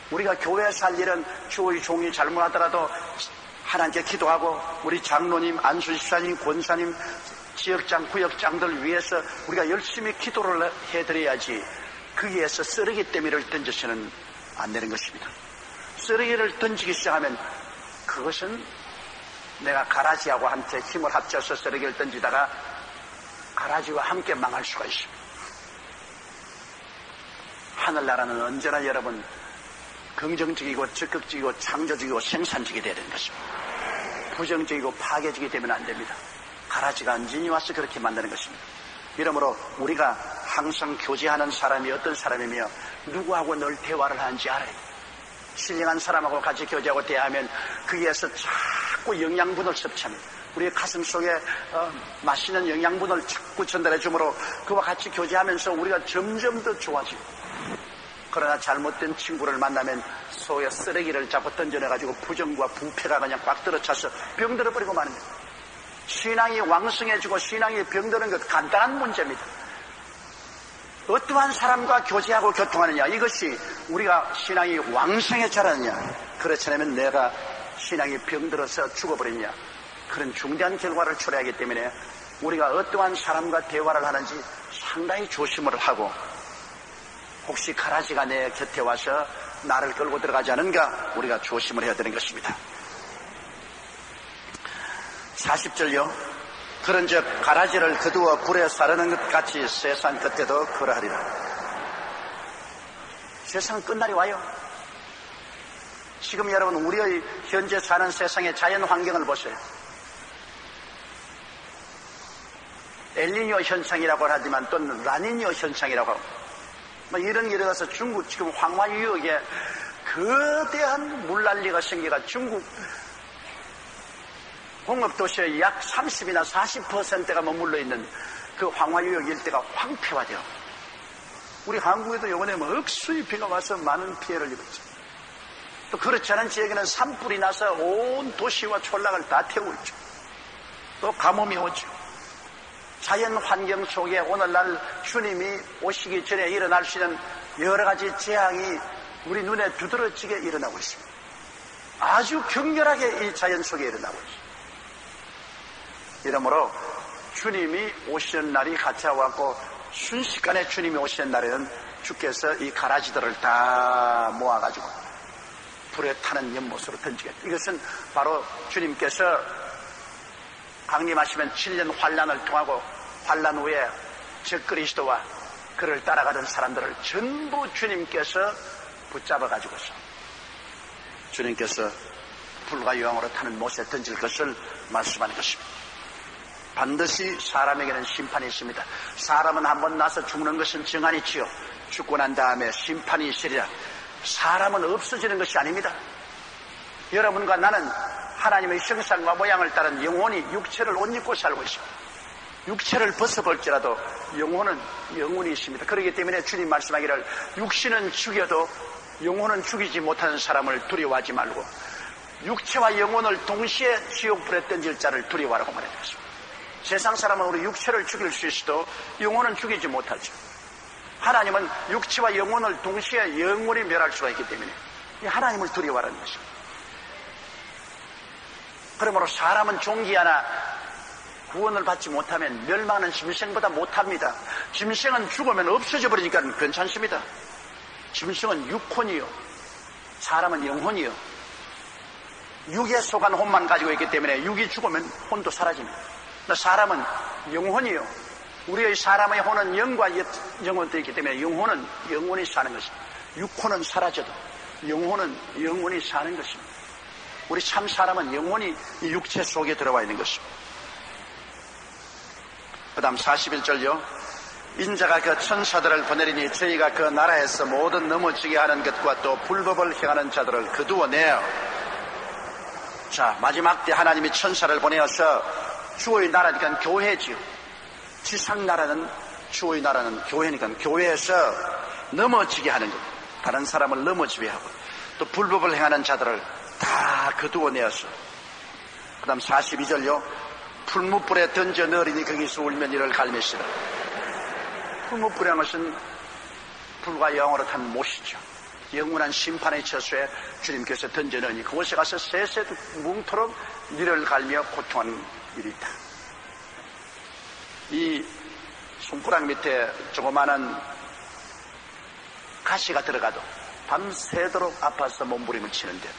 우리가 교회 살 일은 주의 종이 잘못하더라도 하나님께 기도하고 우리 장로님, 안수집사님, 권사님, 지역장, 구역장들 위해서 우리가 열심히 기도를 해드려야지 거기에서 쓰레기 더미를 던져서는 안 되는 것입니다. 쓰레기를 던지기 시작하면 그것은 내가 가라지하고 한테 힘을 합쳐서 쓰레기를 던지다가 가라지와 함께 망할 수가 있습니다. 하늘나라는 언제나 여러분 긍정적이고 적극적이고 창조적이고 생산적이 되어야 되는 것입니다. 부정적이고 파괴적이 되면 안 됩니다. 가라지가 언제니 와서 그렇게 만드는 것입니다. 이러므로 우리가 항상 교제하는 사람이 어떤 사람이며 누구하고 늘 대화를 하는지 알아야 돼요. 신령한 사람하고 같이 교제하고 대화하면 거기에서 자꾸 영양분을 섭취합니다. 우리의 가슴 속에 맛있는 영양분을 자꾸 전달해 주므로 그와 같이 교제하면서 우리가 점점 더 좋아지고, 그러나 잘못된 친구를 만나면 속에 쓰레기를 자꾸 던져내가지고 부정과 부패가 그냥 꽉 들어차서 병들어버리고 마는 거예요. 신앙이 왕성해지고 신앙이 병드는 것 간단한 문제입니다. 어떠한 사람과 교제하고 교통하느냐, 이것이 우리가 신앙이 왕성해 자라느냐, 그렇지 않으면 내가 신앙이 병들어서 죽어버리느냐, 그런 중대한 결과를 초래하기 때문에 우리가 어떠한 사람과 대화를 하는지 상당히 조심을 하고, 혹시 가라지가 내 곁에 와서 나를 끌고 들어가지 않은가 우리가 조심을 해야 되는 것입니다. 40절요. 그런즉 가라지를 거두어 불에 사르는 것 같이 세상 끝에도 그러하리라. 세상은 끝날이 와요. 지금 여러분 우리의 현재 사는 세상의 자연 환경을 보세요. 엘니뇨 현상이라고 하지만 또는 라니뇨 현상이라고 하고, 이런 일에 가서 중국 지금 황화 유역에 거대한 물난리가 생겨가 중국 공업도시의 약 30이나 40%가 머물러 있는 그 황화 유역 일대가 황폐화되어, 우리 한국에도 이번에 억수의 비가 와서 많은 피해를 입었죠. 또 그렇지 않은 지역에는 산불이 나서 온 도시와 촌락을 다 태우고 있죠. 또 가뭄이 오죠. 자연 환경 속에 오늘날 주님이 오시기 전에 일어날 수 있는 여러 가지 재앙이 우리 눈에 두드러지게 일어나고 있습니다. 아주 격렬하게 이 자연 속에 일어나고 있습니다. 이러므로 주님이 오시는 날이 가까워왔고, 순식간에 주님이 오시는 날에는 주께서 이 가라지들을 다 모아가지고 불에 타는 연못으로 던지겠다. 이것은 바로 주님께서 강림하시면 7년 환란을 통하고 환란 후에 적그리스도와 그를 따라가던 사람들을 전부 주님께서 붙잡아가지고서 주님께서 불과 유황으로 타는 못에 던질 것을 말씀하는 것입니다. 반드시 사람에게는 심판이 있습니다. 사람은 한번 나서 죽는 것은 정한이지요. 죽고 난 다음에 심판이 있으리라. 사람은 없어지는 것이 아닙니다. 여러분과 나는 하나님의 형상과 모양을 따른 영혼이 육체를 옷 입고 살고 있습니다. 육체를 벗어볼지라도 영혼은 영혼이 있습니다. 그렇기 때문에 주님 말씀하기를 육신은 죽여도 영혼은 죽이지 못하는 사람을 두려워하지 말고 육체와 영혼을 동시에 지옥불에 던질 자를 두려워하라고 말했습니다. 세상 사람은 우리 육체를 죽일 수 있어도 영혼은 죽이지 못하죠. 하나님은 육체와 영혼을 동시에 영원히 멸할 수가 있기 때문에 하나님을 두려워하라는 것입니다. 그러므로 사람은 종기하나 구원을 받지 못하면 멸망하는 짐승보다 못합니다. 짐승은 죽으면 없어져 버리니까 괜찮습니다. 짐승은 육혼이요, 사람은 영혼이요. 육에 속한 혼만 가지고 있기 때문에 육이 죽으면 혼도 사라집니다. 사람은 영혼이요, 우리의 사람의 혼은 영과 영혼도 있기 때문에 영혼은 영원히 사는 것입니다. 육혼은 사라져도 영혼은 영원히 사는 것입니다. 우리 참 사람은 영혼이 이 육체 속에 들어와 있는 것입니다. 그 다음 41절요. 인자가 그 천사들을 보내리니 저희가 그 나라에서 모든 넘어지게 하는 것과 또 불법을 행하는 자들을 거두어내어. 자, 마지막 때 하나님이 천사를 보내어서 주의 나라니까 교회지요. 지상 나라는, 주의 나라는 교회니까 교회에서 넘어지게 하는 것, 다른 사람을 넘어지게 하고 또 불법을 행하는 자들을 다 거두어내어서. 그 다음 42절요. 풀무불에 던져 넣으리니 거기서 울면 이를 갈매시라. 풀무불이라는 것은 불과 영으로 탄 못이죠. 영원한 심판의 처소에 주님께서 던져 넣으니 그곳에 가서 세세 뭉토록 이를 갈며 고통하는 일이 있다. 이 손가락 밑에 조그마한 가시가 들어가도 밤새도록 아파서 몸부림을 치는데,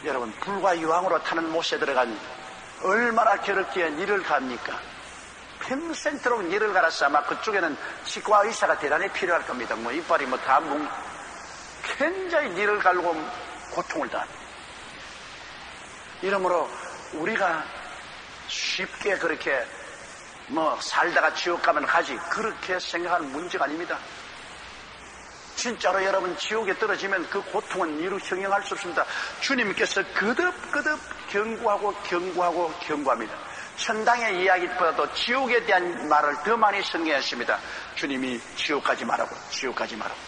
여러분 불과 유황으로 타는 못에 들어간 얼마나 괴롭기에 이를 갑니까? 평생토록 이를 갈았어. 아마 그쪽에는 치과 의사가 대단히 필요할 겁니다. 뭐 이빨이 뭐 다 굉장히 이를 갈고 고통을 당합니다. 이러므로 우리가 쉽게 그렇게 뭐 살다가 지옥 가면 가지, 그렇게 생각하는 문제가 아닙니다. 진짜로 여러분 지옥에 떨어지면 그 고통은 이루 형용할 수 없습니다. 주님께서 거듭거듭 경고합니다. 천당의 이야기보다도 지옥에 대한 말을 더 많이 성경했습니다. 주님이 지옥 가지 말라고, 지옥 가지 말라고.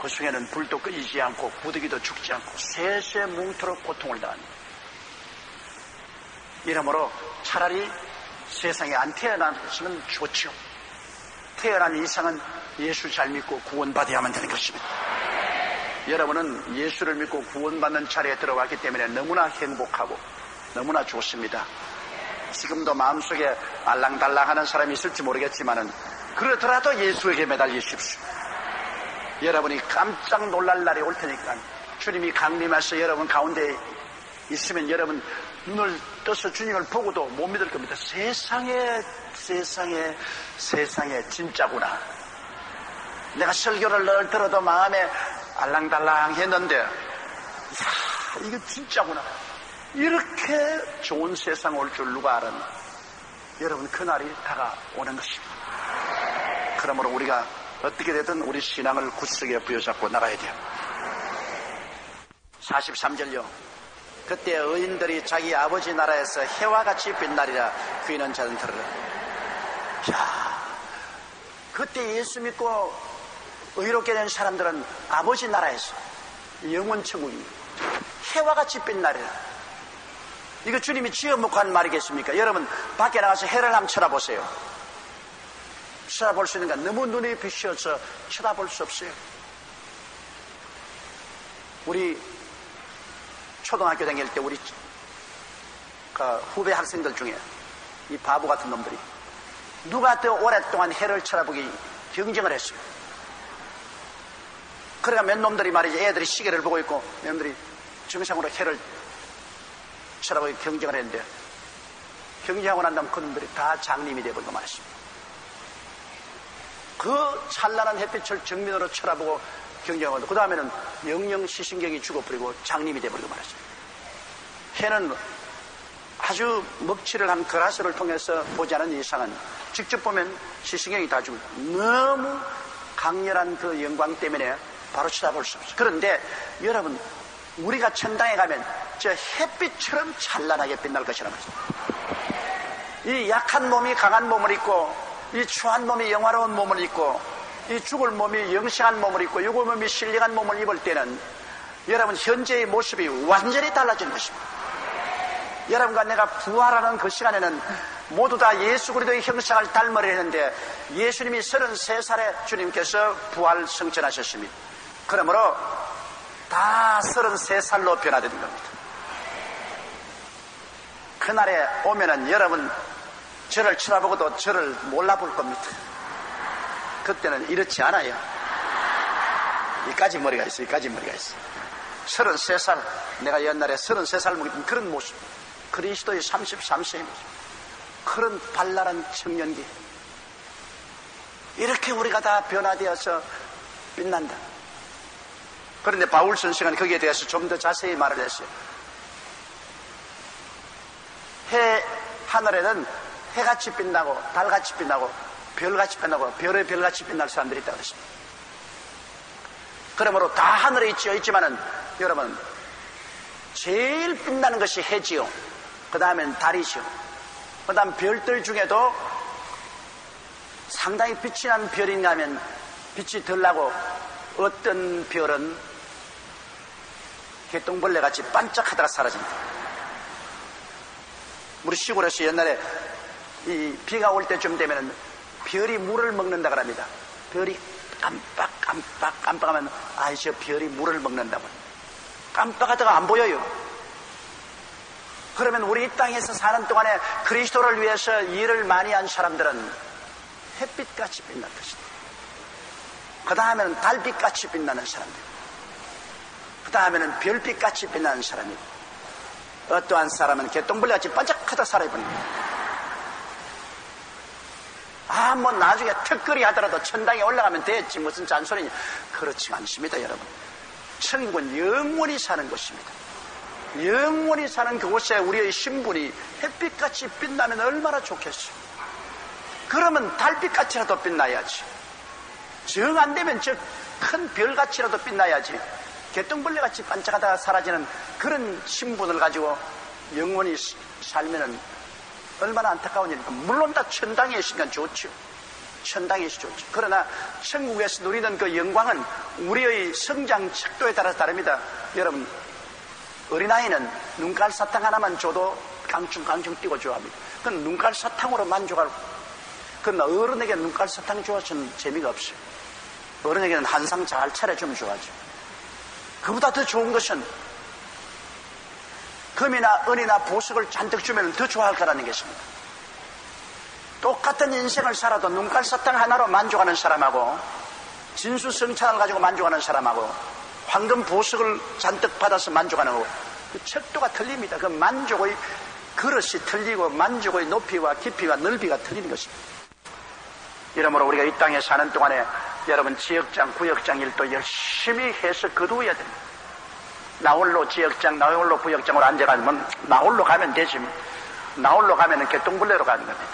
그 중에는 불도 끄지 않고 부득이도 죽지 않고 세세 뭉토록 고통을 당합니다. 이러므로 차라리 세상에 안 태어났으면 좋죠. 태어난 이상은 예수 잘 믿고 구원받아야만 되는 것입니다. 여러분은 예수를 믿고 구원받는 자리에 들어왔기 때문에 너무나 행복하고 너무나 좋습니다. 지금도 마음속에 알랑달랑하는 사람이 있을지 모르겠지만은 그러더라도 예수에게 매달리십시오. 여러분이 깜짝 놀랄 날이 올 테니까, 주님이 강림해서 여러분 가운데 있으면 여러분 눈을 떠서 주님을 보고도 못 믿을 겁니다. 세상에 진짜구나. 내가 설교를 늘 들어도 마음에 알랑달랑 했는데, 이야, 이거 진짜구나. 이렇게 좋은 세상 올 줄 누가 알았나. 여러분 그날이 다가오는 것입니다. 그러므로 우리가 어떻게 되든 우리 신앙을 굳세게 부여잡고 나가야 돼요. 43절요. 그때 의인들이 자기 아버지 나라에서 해와 같이 빛나리라. 귀는 자는 들으라. 자, 그때 예수 믿고 의롭게 된 사람들은 아버지 나라에서 영원 천국입니다. 해와 같이 빛나리라. 이거 주님이 지어먹고 한 말이겠습니까? 여러분 밖에 나가서 해를 한번 쳐다보세요. 쳐다볼 수 있는가? 너무 눈이 비추어서 쳐다볼 수 없어요. 우리 초등학교 다닐 때 우리 후배 학생들 중에 이 바보 같은 놈들이 누가 더 오랫동안 해를 쳐다보기 경쟁을 했어요. 그러니까 몇 놈들이 말이지, 애들이 시계를 보고 있고 몇 놈들이 정상으로 해를 쳐다보기 경쟁을 했는데, 경쟁하고 난 다음 그 놈들이 다 장님이 되어버리고 말았습니다. 그 찬란한 햇빛을 정면으로 쳐다보고 경쟁하고, 그 다음에는 영영 시신경이 죽어버리고 장님이 되어버리고 말았습니다. 해는 아주 먹칠을 한 그라스를 통해서 보지 않은 이상은 직접 보면 시신경이 다 죽고, 너무 강렬한 그 영광 때문에 바로 쳐다볼 수 없어요. 그런데 여러분, 우리가 천당에 가면 저 햇빛처럼 찬란하게 빛날 것이라는 거죠. 이 약한 몸이 강한 몸을 입고, 이 추한 몸이 영화로운 몸을 입고, 이 죽을 몸이 영생한 몸을 입고, 이 몸이 신령한 몸을 입을 때는 여러분 현재의 모습이 완전히 달라진 것입니다. 여러분과 내가 부활하는 그 시간에는 모두 다 예수 그리스도의 형상을 닮으려 했는데, 예수님이 33살에 주님께서 부활 승천하셨습니다. 그러므로 다 33살로 변화되는 겁니다. 그날에 오면은 여러분 저를 쳐다보고도 저를 몰라볼 겁니다. 그때는 이렇지 않아요. 이까지 머리가 있어, 이까지 머리가 있어. 33살, 내가 옛날에 33살 먹었던 그런 모습, 그리스도의 33세의 모습, 그런 발랄한 청년기, 이렇게 우리가 다 변화되어서 빛난다. 그런데 바울 선생은 거기에 대해서 좀 더 자세히 말을 했어요. 해 하늘에는 해같이 빛나고 달같이 빛나고 별같이 빛나고 별의 별같이 빛날 사람들이 있다고 그랬습니다. 그러므로 다 하늘에 있지만은 여러분 제일 빛나는 것이 해지요. 그 다음엔 달이죠. 그 다음 별들 중에도 상당히 빛이 나는 별인가 하면 빛이 덜 나고 어떤 별은 개똥벌레같이 반짝하다가 사라집니다. 우리 시골에서 옛날에 이 비가 올 때쯤 되면 별이 물을 먹는다 그럽니다. 별이 깜빡하면 저 별이 물을 먹는다고. 깜빡하다가 안 보여요. 그러면 우리 이 땅에서 사는 동안에 그리스도를 위해서 일을 많이 한 사람들은 햇빛같이 빛날 것이다. 그 다음에는 달빛같이 빛나는 사람들, 그 다음에는 별빛같이 빛나는 사람이고, 어떠한 사람은 개똥벌레같이 반짝하다 살아버립니다. 뭐 나중에 특거리 하더라도 천당에 올라가면 됐지 무슨 잔소리냐. 그렇지 않습니다. 여러분, 천국은 영원히 사는 곳입니다. 영원히 사는 그곳에 우리의 신분이 햇빛같이 빛나면 얼마나 좋겠어요. 그러면 달빛같이라도 빛나야지. 정 안되면 저 큰 별같이라도 빛나야지. 개똥벌레같이 반짝하다가 사라지는 그런 신분을 가지고 영원히 살면은 얼마나 안타까운 일입니까. 물론 다 천당에 있으니까 좋죠. 천당에 있으면 좋죠. 그러나 천국에서 누리는 그 영광은 우리의 성장 척도에 따라서 다릅니다. 여러분, 어린아이는 눈깔 사탕 하나만 줘도 깡충깡충 뛰고 좋아합니다. 그건 눈깔 사탕으로 만족하고, 그러나 어른에게 눈깔 사탕 주어서는 재미가 없어요. 어른에게는 한 상 잘 차려주면 좋아하죠. 그보다 더 좋은 것은 금이나 은이나 보석을 잔뜩 주면 더 좋아할 거라는 것입니다. 똑같은 인생을 살아도 눈깔 사탕 하나로 만족하는 사람하고 진수성찬을 가지고 만족하는 사람하고 황금 보석을 잔뜩 받아서 만족하는 거고 그 척도가 틀립니다. 그 만족의 그릇이 틀리고 만족의 높이와 깊이와 넓이가 틀리는 것입니다. 이러므로 우리가 이 땅에 사는 동안에 여러분 지역장, 구역장 일도 열심히 해서 거두어야 됩니다. 나홀로 지역장, 나홀로 구역장으로 앉아가면 나홀로 가면 되지. 나홀로 가면 개똥벌레로 가는 겁니다.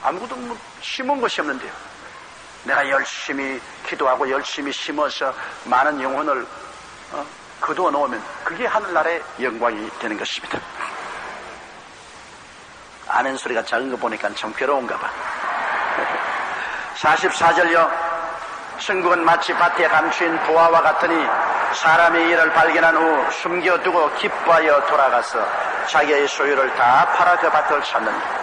아무것도 심은 것이 없는데요. 내가 열심히 기도하고 열심히 심어서 많은 영혼을 거두어 놓으면 그게 하늘나라의 영광이 되는 것입니다. 아멘 소리가 작은 거 보니까 참 괴로운가 봐. 44절요. 천국은 마치 밭에 감추인 보화와 같으니 사람이 이를 발견한 후 숨겨두고 기뻐하여 돌아가서 자기의 소유를 다 팔아 그 밭을 찾는다.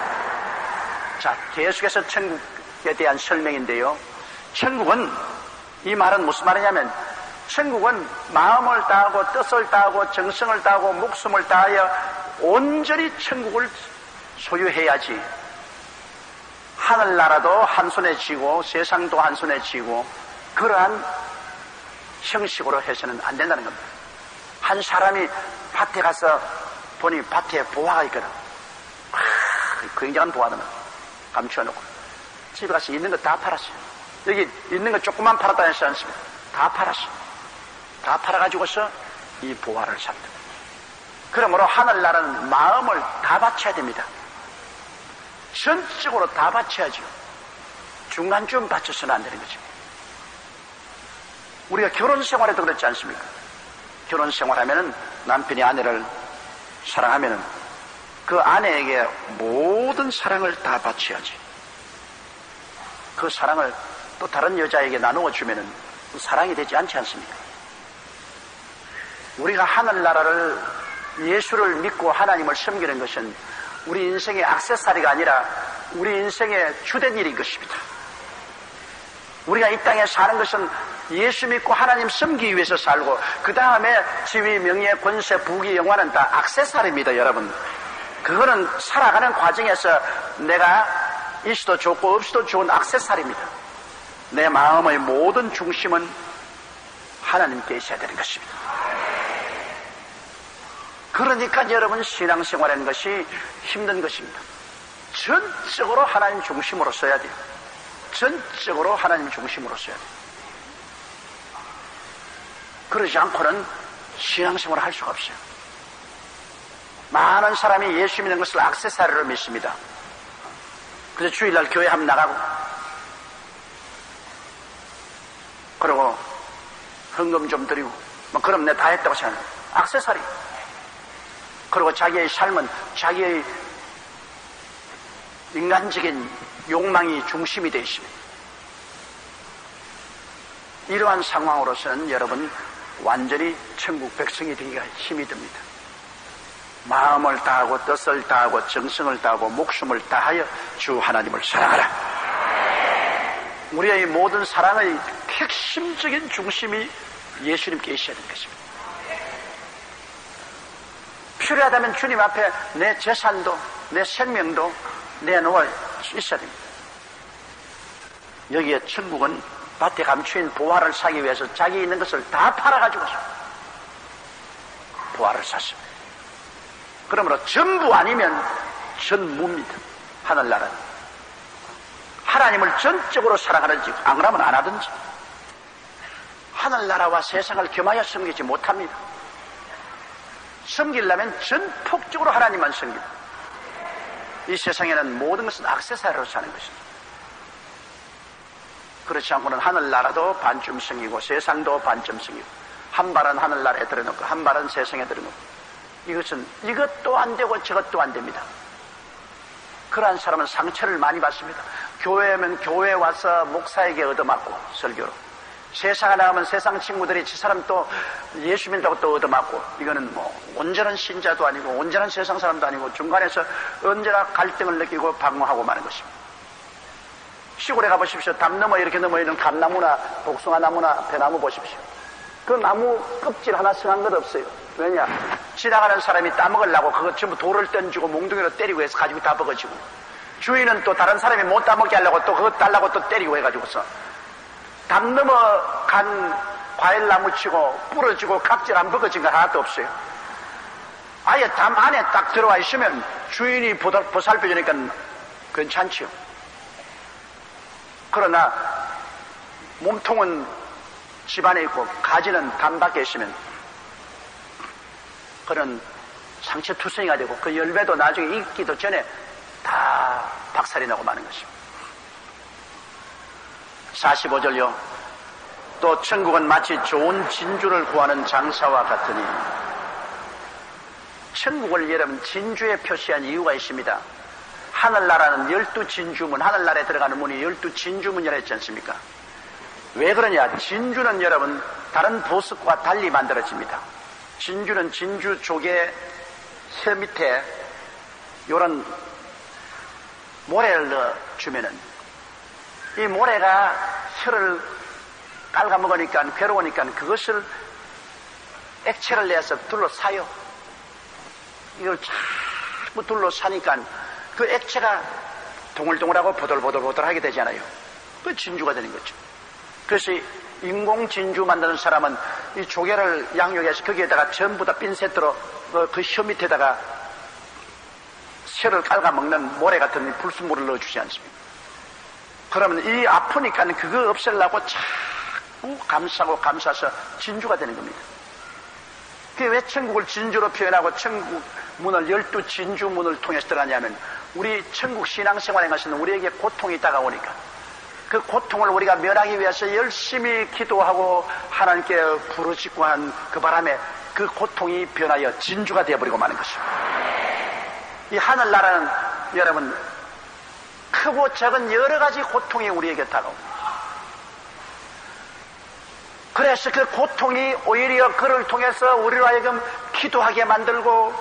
자, 계속해서 천국에 대한 설명인데요. 천국은, 이 말은 무슨 말이냐면 천국은 마음을 다하고 뜻을 다하고 정성을 다하고 목숨을 다하여 온전히 천국을 소유해야지 하늘나라도 한 손에 쥐고 세상도 한 손에 쥐고 그러한 형식으로 해서는 안 된다는 겁니다. 한 사람이 밭에 가서 보니 밭에 보화가 있거든. 굉장한 보화는 감추어놓고 집에 가서 있는 거 다 팔았어요. 여기 있는 거 조금만 팔았다 했지 않습니까? 다 팔았어요. 다 팔아가지고서 이 보화를 삽니다. 그러므로 하늘나라는 마음을 다 바쳐야 됩니다. 전적으로 다 바쳐야죠. 중간쯤 바쳐서는 안 되는 거죠. 우리가 결혼 생활에도 그렇지 않습니까? 결혼 생활하면은 남편이 아내를 사랑하면은 그 아내에게 모든 사랑을 다 바쳐야지. 그 사랑을 또 다른 여자에게 나누어 주면은 사랑이 되지 않지 않습니까? 우리가 하늘나라를 예수를 믿고 하나님을 섬기는 것은 우리 인생의 액세서리가 아니라 우리 인생의 주된 일인 것입니다. 우리가 이 땅에 사는 것은 예수 믿고 하나님 섬기기 위해서 살고 그 다음에 지위, 명예, 권세, 부귀, 영화는 다 액세서리입니다. 여러분, 그거는 살아가는 과정에서 내가 있어도 좋고 없어도 좋은 액세서리입니다. 내 마음의 모든 중심은 하나님께 있어야 되는 것입니다. 그러니까 여러분 신앙생활하는 것이 힘든 것입니다. 전적으로 하나님 중심으로 써야 돼요. 전적으로 하나님 중심으로 써야 돼요. 그러지 않고는 신앙생활을 할 수가 없어요. 많은 사람이 예수 믿는 것을 액세서리로 믿습니다. 그래서 주일날 교회 한번 나가고, 그리고 헌금 좀 드리고, 뭐 그럼 내가 다 했다고 생각해요. 액세서리. 그리고 자기의 삶은 자기의 인간적인 욕망이 중심이 되어 있습니다. 이러한 상황으로서는 여러분 완전히 천국 백성이 되기가 힘이 듭니다. 마음을 다하고 뜻을 다하고 정성을 다하고 목숨을 다하여 주 하나님을 사랑하라. 우리의 모든 사랑의 핵심적인 중심이 예수님께 있어야 되는 것입니다. 필요하다면 주님 앞에 내 재산도 내 생명도 내놓을 수 있어야 됩니다. 여기에 천국은 밭에 감추인 보화를 사기 위해서 자기 있는 것을 다 팔아가지고서 보화를 샀습니다. 그러므로 전부 아니면 전무입니다. 하늘나라는 하나님을 전적으로 사랑하는지 안 그러면 안 하든지 하늘나라와 세상을 겸하여 섬기지 못합니다. 섬기려면 전폭적으로 하나님만 섬깁니다. 이 세상에는 모든 것은 액세서리로 사는 것입니다. 그렇지 않고는 하늘나라도 반쯤 섬기고 세상도 반쯤 섬기고 한 발은 하늘나라에 들어놓고 한 발은 세상에 들어놓고 이것은 이것도 안 되고 저것도 안 됩니다. 그러한 사람은 상처를 많이 받습니다. 교회면 교회에 와서 목사에게 얻어맞고 설교로 세상에 나가면 세상 친구들이 저 사람 또 예수 믿다고 또 얻어맞고 이거는 뭐 온전한 신자도 아니고 온전한 세상 사람도 아니고 중간에서 언제나 갈등을 느끼고 방황하고 마는 것입니다. 시골에 가보십시오. 담 넘어 이렇게 넘어 있는 감나무나 복숭아나무나 배나무 보십시오. 그 나무 껍질 하나 성한 것 없어요. 왜냐? 지나가는 사람이 따먹으려고 그거 전부 돌을 던지고 몽둥이로 때리고 해서 가지고 다 버거지고 주인은 또 다른 사람이 못 따먹게 하려고 또 그거 달라고 또 때리고 해가지고서 담 넘어간 과일나무 치고 부러지고 각질 안 버거진 거 하나도 없어요. 아예 담 안에 딱 들어와 있으면 주인이 보살펴주니까 괜찮지요. 그러나 몸통은 집안에 있고 가지는 담 밖에 있으면 그런 상처투성이가 되고 그 열매도 나중에 익기도 전에 다 박살이 나고 마는 것입니다. 45절요. 또 천국은 마치 좋은 진주를 구하는 장사와 같으니 천국을 여러분 진주에 표시한 이유가 있습니다. 하늘나라는 12진주문, 하늘나라에 들어가는 문이 12진주문이라 했지 않습니까? 왜 그러냐? 진주는 여러분 다른 보석과 달리 만들어집니다. 진주는 진주 조개 새 밑에 요런 모래를 넣어주면은 이 모래가 혀를 깔아먹으니까 괴로우니까 그것을 액체를 내서 둘러싸요. 이걸 자꾸 둘러싸니까 그 액체가 동글동글하고 보들보들하게 되잖아요. 그 진주가 되는 거죠. 그래서 인공 진주 만드는 사람은 이 조개를 양육해서 거기에다가 전부 다 핀셋으로 그 혀 밑에다가 혀를 깔아먹는 모래 같은 불순물을 넣어주지 않습니까? 그러면 이 아프니까 그거 없애려고 자꾸 감싸서 진주가 되는 겁니다. 그게 왜 천국을 진주로 표현하고 천국 문을 12진주문을 통해서 들어가냐면 우리 천국 신앙생활에 가서는 우리에게 고통이 다가오니까 그 고통을 우리가 면하기 위해서 열심히 기도하고 하나님께 부르짖고 한 그 바람에 그 고통이 변하여 진주가 되어버리고 마는 것입니다. 이 하늘나라는 여러분 크고 작은 여러 가지 고통이 우리에게 다가옵니다. 그래서 그 고통이 오히려 그를 통해서 우리로 하여금 기도하게 만들고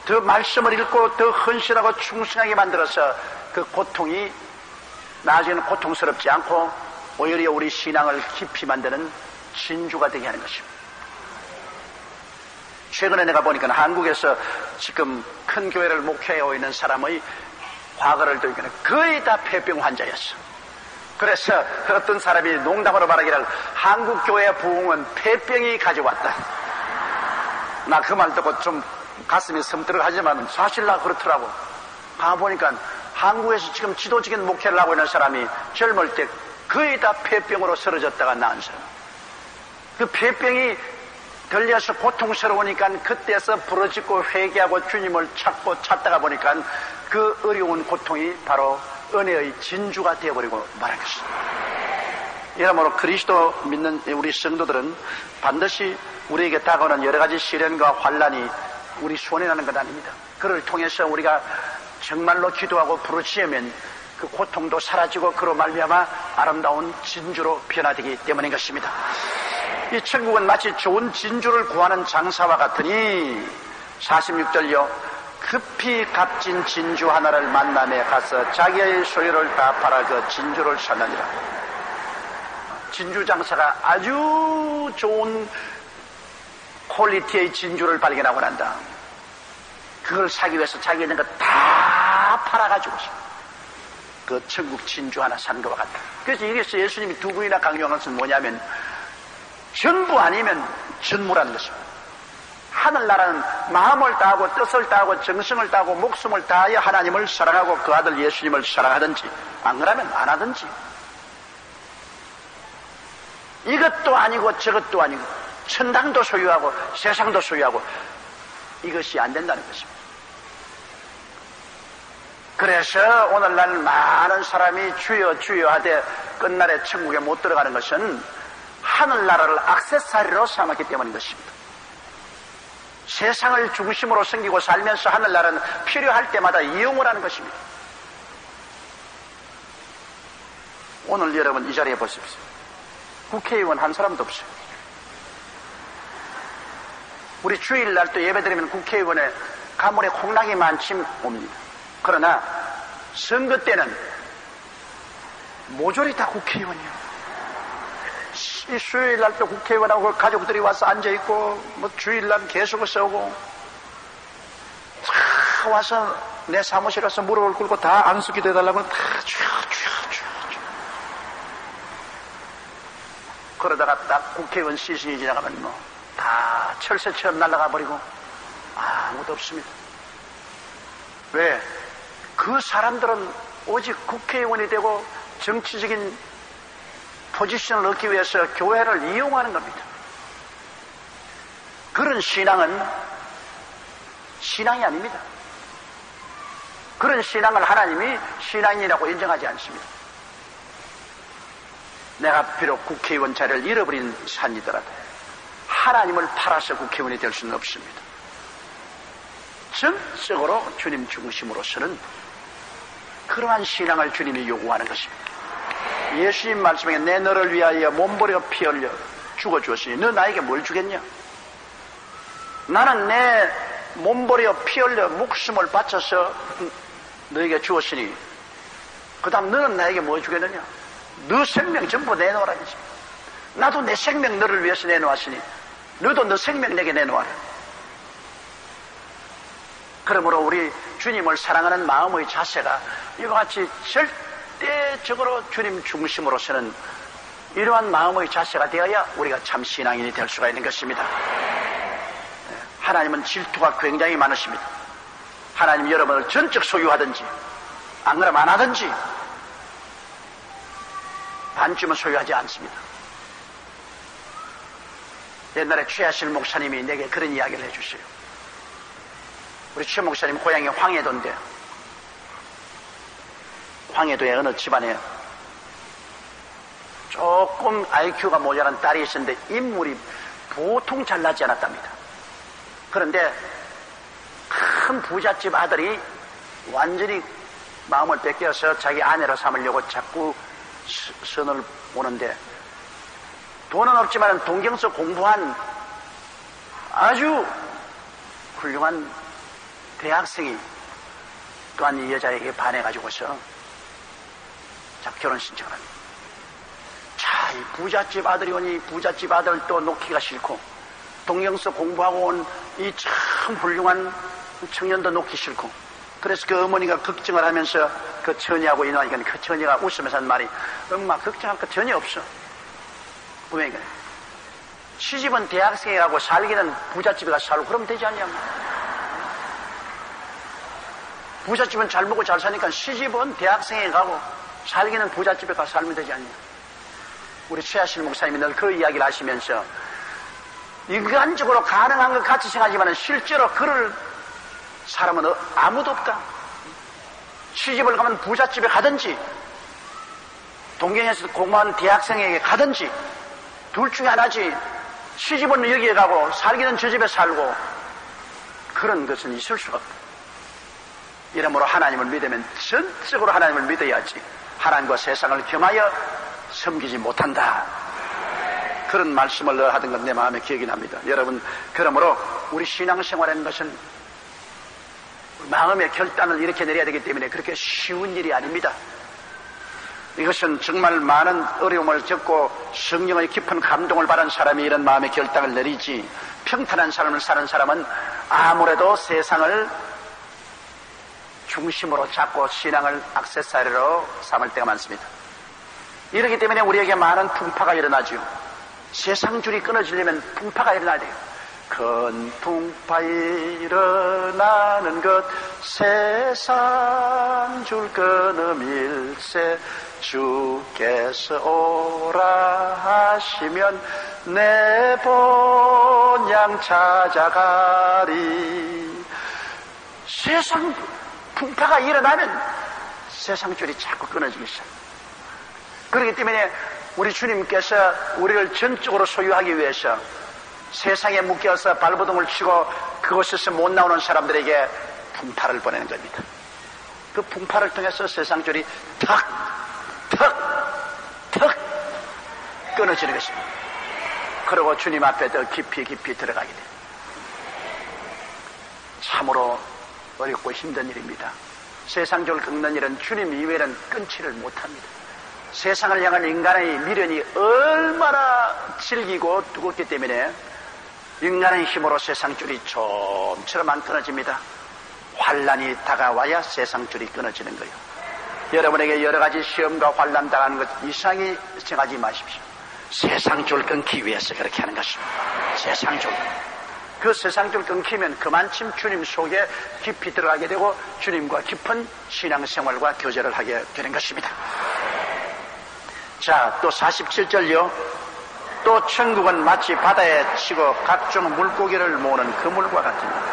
더 말씀을 읽고 더 헌신하고 충성하게 만들어서 그 고통이 나중에는 고통스럽지 않고 오히려 우리 신앙을 깊이 만드는 진주가 되게 하는 것입니다. 최근에 내가 보니까 한국에서 지금 큰 교회를 목회하고 있는 사람의 과거를 보니까 거의 다 폐병 환자였어. 그래서 어떤 사람이 농담으로 말하기를 한국 교회 부흥은 폐병이 가져왔다. 나 그 말 듣고 좀 가슴이 섬뜩하지만 사실 나 그렇더라고. 가보니까 한국에서 지금 지도적인 목회를 하고 있는 사람이 젊을 때 거의 다 폐병으로 쓰러졌다가 나은 사람. 그 폐병이 들려서 고통스러우니까 그때서 부러지고 회개하고 주님을 찾다가 보니까 그 어려운 고통이 바로 은혜의 진주가 되어버리고 말할 것입니다. 이러므로 그리스도 믿는 우리 성도들은 반드시 우리에게 다가오는 여러 가지 시련과 환난이 우리 손에 나는 것 아닙니다. 그를 통해서 우리가 정말로 기도하고 부르짖으면 그 고통도 사라지고 그로 말미암아 아름다운 진주로 변화되기 때문인 것입니다. 이 천국은 마치 좋은 진주를 구하는 장사와 같으니 46절요 급히 값진 진주 하나를 만남에 가서 자기의 소유를 다 팔아 그 진주를 사느니라. 진주 장사가 아주 좋은 퀄리티의 진주를 발견하고 난다. 그걸 사기 위해서 자기 있는 거 다 팔아가지고서 그 천국 진주 하나 산 것과 같다. 그래서 이래서 예수님이 두 번이나 강조한 것은 뭐냐면 전부 아니면 전무라는 것입니다. 하늘나라는 마음을 다하고 뜻을 다하고 정성을 다하고 목숨을 다하여 하나님을 사랑하고 그 아들 예수님을 사랑하든지 안 그러면 안 하든지 이것도 아니고 저것도 아니고 천당도 소유하고 세상도 소유하고 이것이 안 된다는 것입니다. 그래서 오늘날 많은 사람이 주여 주여 하되 끝날에 천국에 못 들어가는 것은 하늘나라를 액세서리로 삼았기 때문인 것입니다. 세상을 중심으로 섬기고 살면서 하늘나라는 필요할 때마다 이용을 하는 것입니다. 오늘 여러분 이 자리에 보십시오. 국회의원 한 사람도 없어요. 우리 주일날 또 예배드리면 국회의원의 가문에 콩락이 많지 옵니다. 그러나 선거 때는 모조리 다 국회의원이에요. 이 수요일날 또 국회의원하고 가족들이 와서 앉아있고 뭐 주일날 계속 싸우고 다 와서 내 사무실에 와서 무릎을 꿇고 다 안수기도 해달라고 다 주여. 그러다가 딱 국회의원 시즌이 지나가면 뭐 다 철새처럼 날아가 버리고 아무도 없습니다. 왜? 그 사람들은 오직 국회의원이 되고 정치적인 포지션을 얻기 위해서 교회를 이용하는 겁니다. 그런 신앙은 신앙이 아닙니다. 그런 신앙을 하나님이 신앙이라고 인정하지 않습니다. 내가 비록 국회의원 자리를 잃어버린 산이더라도 하나님을 팔아서 국회의원이 될 수는 없습니다. 전적으로 주님 중심으로서는 그러한 신앙을 주님이 요구하는 것입니다. 예수님 말씀에 내 너를 위하여 몸버려 피 흘려 죽어주었으니 너 나에게 뭘 주겠냐? 나는 내 몸버려 피 흘려 목숨을 바쳐서 너에게 주었으니 그 다음 너는 나에게 뭐 주겠느냐? 너 생명 전부 내놓으라. 나도 내 생명 너를 위해서 내놓았으니 너도 너 생명 내게 내놓아라. 그러므로 우리 주님을 사랑하는 마음의 자세가 이와 같이 절대적으로 주님 중심으로서는 이러한 마음의 자세가 되어야 우리가 참 신앙인이 될 수가 있는 것입니다. 하나님은 질투가 굉장히 많으십니다. 하나님 여러분을 전적 소유하든지 안 그러면 안 하든지 반쯤은 소유하지 않습니다. 옛날에 최하실 목사님이 내게 그런 이야기를 해주세요. 우리 최 목사님 고향이 황해도인데 황해도에 어느 집안에 조금 IQ가 모자란 딸이 있었는데 인물이 보통 잘나지 않았답니다. 그런데 큰 부잣집 아들이 완전히 마음을 뺏겨서 자기 아내로 삼으려고 자꾸 선을 보는데 돈은 없지만 동경서 공부한 아주 훌륭한 대학생이 또한 이 여자에게 반해가지고서 자 결혼 신청을 합니다. 자, 이 부잣집 아들이 오니 부잣집 아들 또 놓기가 싫고 동경서 공부하고 온 이 참 훌륭한 청년도 놓기 싫고 그래서 그 어머니가 걱정을 하면서 그 처녀하고 인화하니까 그 처녀가 웃으면서 한 말이 엄마 걱정할 거 전혀 없어. 왜 그래? 시집은 대학생이라고 살기는 부잣집에 가서 살고 그러면 되지 않냐? 부잣집은 잘 먹고 잘 사니까 시집은 대학생에 가고 살기는 부잣집에 가서 살면 되지 않냐? 우리 최하실 목사님이 늘 그 이야기를 하시면서 인간적으로 가능한 것 같이 생각하지만 실제로 그럴 사람은 아무도 없다. 시집을 가면 부잣집에 가든지 동경에서 공부한 대학생에게 가든지 둘 중에 하나지. 시집은 여기에 가고 살기는 저 집에 살고 그런 것은 있을 수가 없다. 이러므로 하나님을 믿으면 전적으로 하나님을 믿어야지 하나님과 세상을 겸하여 섬기지 못한다. 그런 말씀을 늘 하던 건 내 마음에 기억이 납니다. 여러분, 그러므로 우리 신앙생활하는 것은 마음의 결단을 이렇게 내려야 되기 때문에 그렇게 쉬운 일이 아닙니다. 이것은 정말 많은 어려움을 겪고 성령의 깊은 감동을 받은 사람이 이런 마음의 결단을 내리지, 평탄한 삶을 사는 사람은 아무래도 세상을 중심으로 잡고 신앙을 액세서리로 삼을 때가 많습니다. 이렇기 때문에 우리에게 많은 풍파가 일어나죠. 세상줄이 끊어지려면 풍파가 일어나야 돼요. 큰 풍파 일어나는 것 세상줄 끊음일세 주께서 오라 하시면 내 본향 찾아가리. 세상 풍파가 일어나면 세상줄이 자꾸 끊어지기 시작합니다. 그렇기 때문에 우리 주님께서 우리를 전적으로 소유하기 위해서 세상에 묶여서 발버둥을 치고 그곳에서 못 나오는 사람들에게 풍파를 보내는 겁니다. 그 풍파를 통해서 세상줄이 턱 끊어지는 것입니다. 그리고 주님 앞에 더 깊이 들어가게 됩니다. 참으로 어렵고 힘든 일입니다. 세상줄을 끊는 일은 주님 이외에는 끊지를 못합니다. 세상을 향한 인간의 미련이 얼마나 질기고 두껍기 때문에 인간의 힘으로 세상줄이 좀처럼 안 끊어집니다. 환난이 다가와야 세상줄이 끊어지는 거예요. 여러분에게 여러 가지 시험과 환난 당하는 것 이상히 생각하지 마십시오. 세상줄 끊기 위해서 그렇게 하는 것입니다. 세상줄. 그 세상줄 끊기면 그만큼 주님 속에 깊이 들어가게 되고 주님과 깊은 신앙생활과 교제를 하게 되는 것입니다. 자, 또 47절요. 또 천국은 마치 바다에 치고 각종 물고기를 모으는 그물과 같습니다.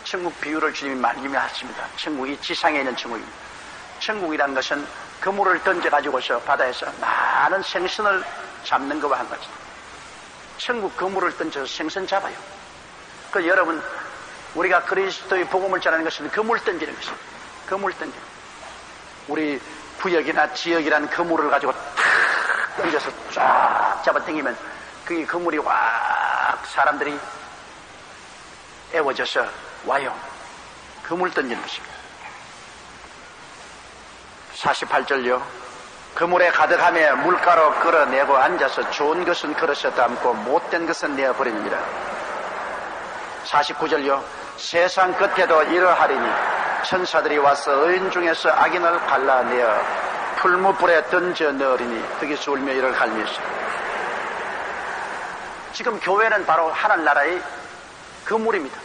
천국 비유를 주님이 많이 하십니다. 천국이 지상에 있는 천국입니다. 천국이라는 것은 그물을 던져가지고서 바다에서 많은 생선을 잡는 것과 한 가지. 천국 그물을 던져서 생선 잡아요. 그 여러분, 우리가 그리스도의 복음을 전하는 것은 그물 던지는 것입니다. 그물 던지는. 우리 구역이나 지역이라는 그물을 가지고 탁 던져서 쫙 잡아당기면 그게 그물이 확 사람들이 애워져서 와요. 그물 던지는 것입니다. 48절요. 그물에 가득하며 물가로 끌어내고 앉아서 좋은 것은 그릇에 담고 못된 것은 내어버립니다. 49절요. 세상 끝에도 이러하리니 천사들이 와서 의인 중에서 악인을 갈라내어 풀무불에 던져 넣으리니 거기서 울며 이를 갈미했어요. 지금 교회는 바로 하늘나라의 그물입니다.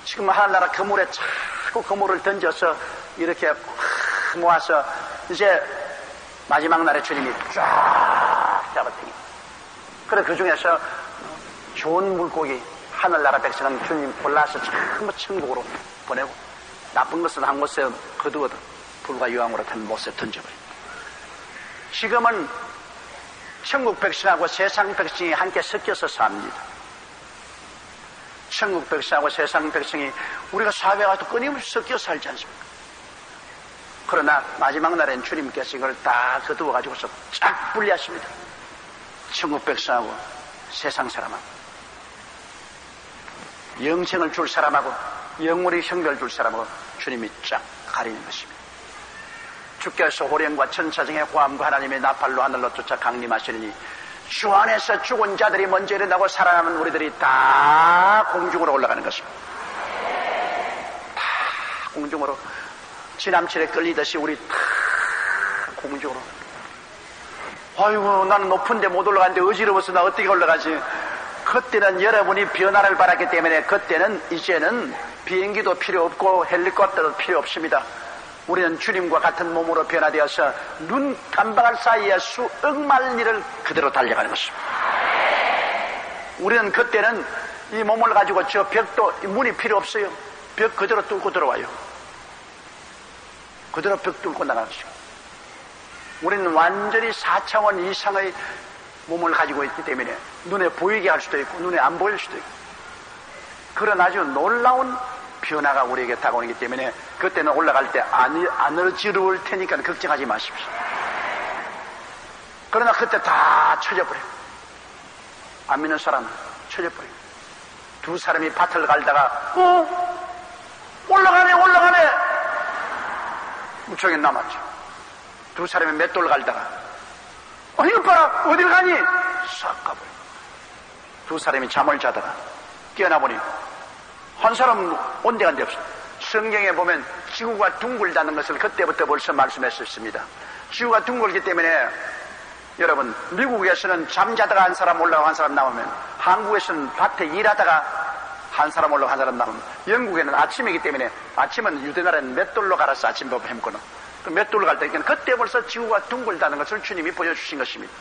지금 하늘나라 그물에 자꾸 그물을 던져서 이렇게 모아서 이제 마지막 날에 주님이 쫙 잡아당깁니다. 그래 그 중에서 좋은 물고기 하늘나라 백성은 주님 골라서 전부 천국으로 보내고 나쁜 것은 한 곳에 거두어도 불과 유황으로 탄 못에 던져버립니다. 지금은 천국 백성하고 세상 백성이 함께 섞여서 삽니다. 천국 백성하고 세상 백성이 우리가 사회와도 끊임없이 섞여 살지 않습니까? 그러나 마지막 날엔 주님께서 이걸 다 거두어가지고서 쫙 분리하십니다. 천국 백성하고 세상 사람하고 영생을 줄 사람하고 영원히 형벌 줄 사람하고 주님이 쫙 가리는 것입니다. 주께서 호령과 천사중의 호함과 하나님의 나팔로 하늘로 쫓아 강림하시니 주 안에서 죽은 자들이 먼저 일어나고 살아남은 우리들이 다 공중으로 올라가는 것입니다. 다 공중으로 지남칠에 끌리듯이 우리 다 공중으로. 아이고 나는 높은데 못 올라가는데 어지러워서 나 어떻게 올라가지. 그때는 여러분이 변화를 받았기 때문에 그때는 이제는 비행기도 필요 없고 헬리콥터도 필요 없습니다. 우리는 주님과 같은 몸으로 변화되어서 눈 깜박할 사이에 수억만 리를 그대로 달려가는 것입니다. 우리는 그때는 이 몸을 가지고 저 벽도 문이 필요 없어요. 벽 그대로 뚫고 들어와요. 그대로 벽 뚫고 나가는 것이고, 우리는 완전히 4차원 이상의 몸을 가지고 있기 때문에 눈에 보이게 할 수도 있고 눈에 안 보일 수도 있고, 그런 아주 놀라운 변화가 우리에게 다가오기 때문에 그때는 올라갈 때 안 어지러울 테니까 걱정하지 마십시오. 그러나 그때 다 쳐져버려요. 안 믿는 사람은 쳐져버려요. 두 사람이 밭을 갈다가 올라가네 무척이 남았죠. 두 사람이 맷돌 갈다가 이거 봐라 어딜 가니 싹 가버려. 두 사람이 잠을 자다가 깨어나 보니 한 사람은 온데간데 없어. 성경에 보면 지구가 둥글다는 것을 그때부터 벌써 말씀했었습니다. 지구가 둥글기 때문에 여러분, 미국에서는 잠자다가 한 사람 올라가고 한 사람 나오면, 한국에서는 밭에 일하다가 한 사람 올라가고 한 사람 나오면, 영국에는 아침이기 때문에, 아침은 유대나라는 맷돌로 갈아서 아침밥 햄거는 그 맷돌로 갈 때니까 그때 벌써 지구가 둥글다는 것을 주님이 보여주신 것입니다.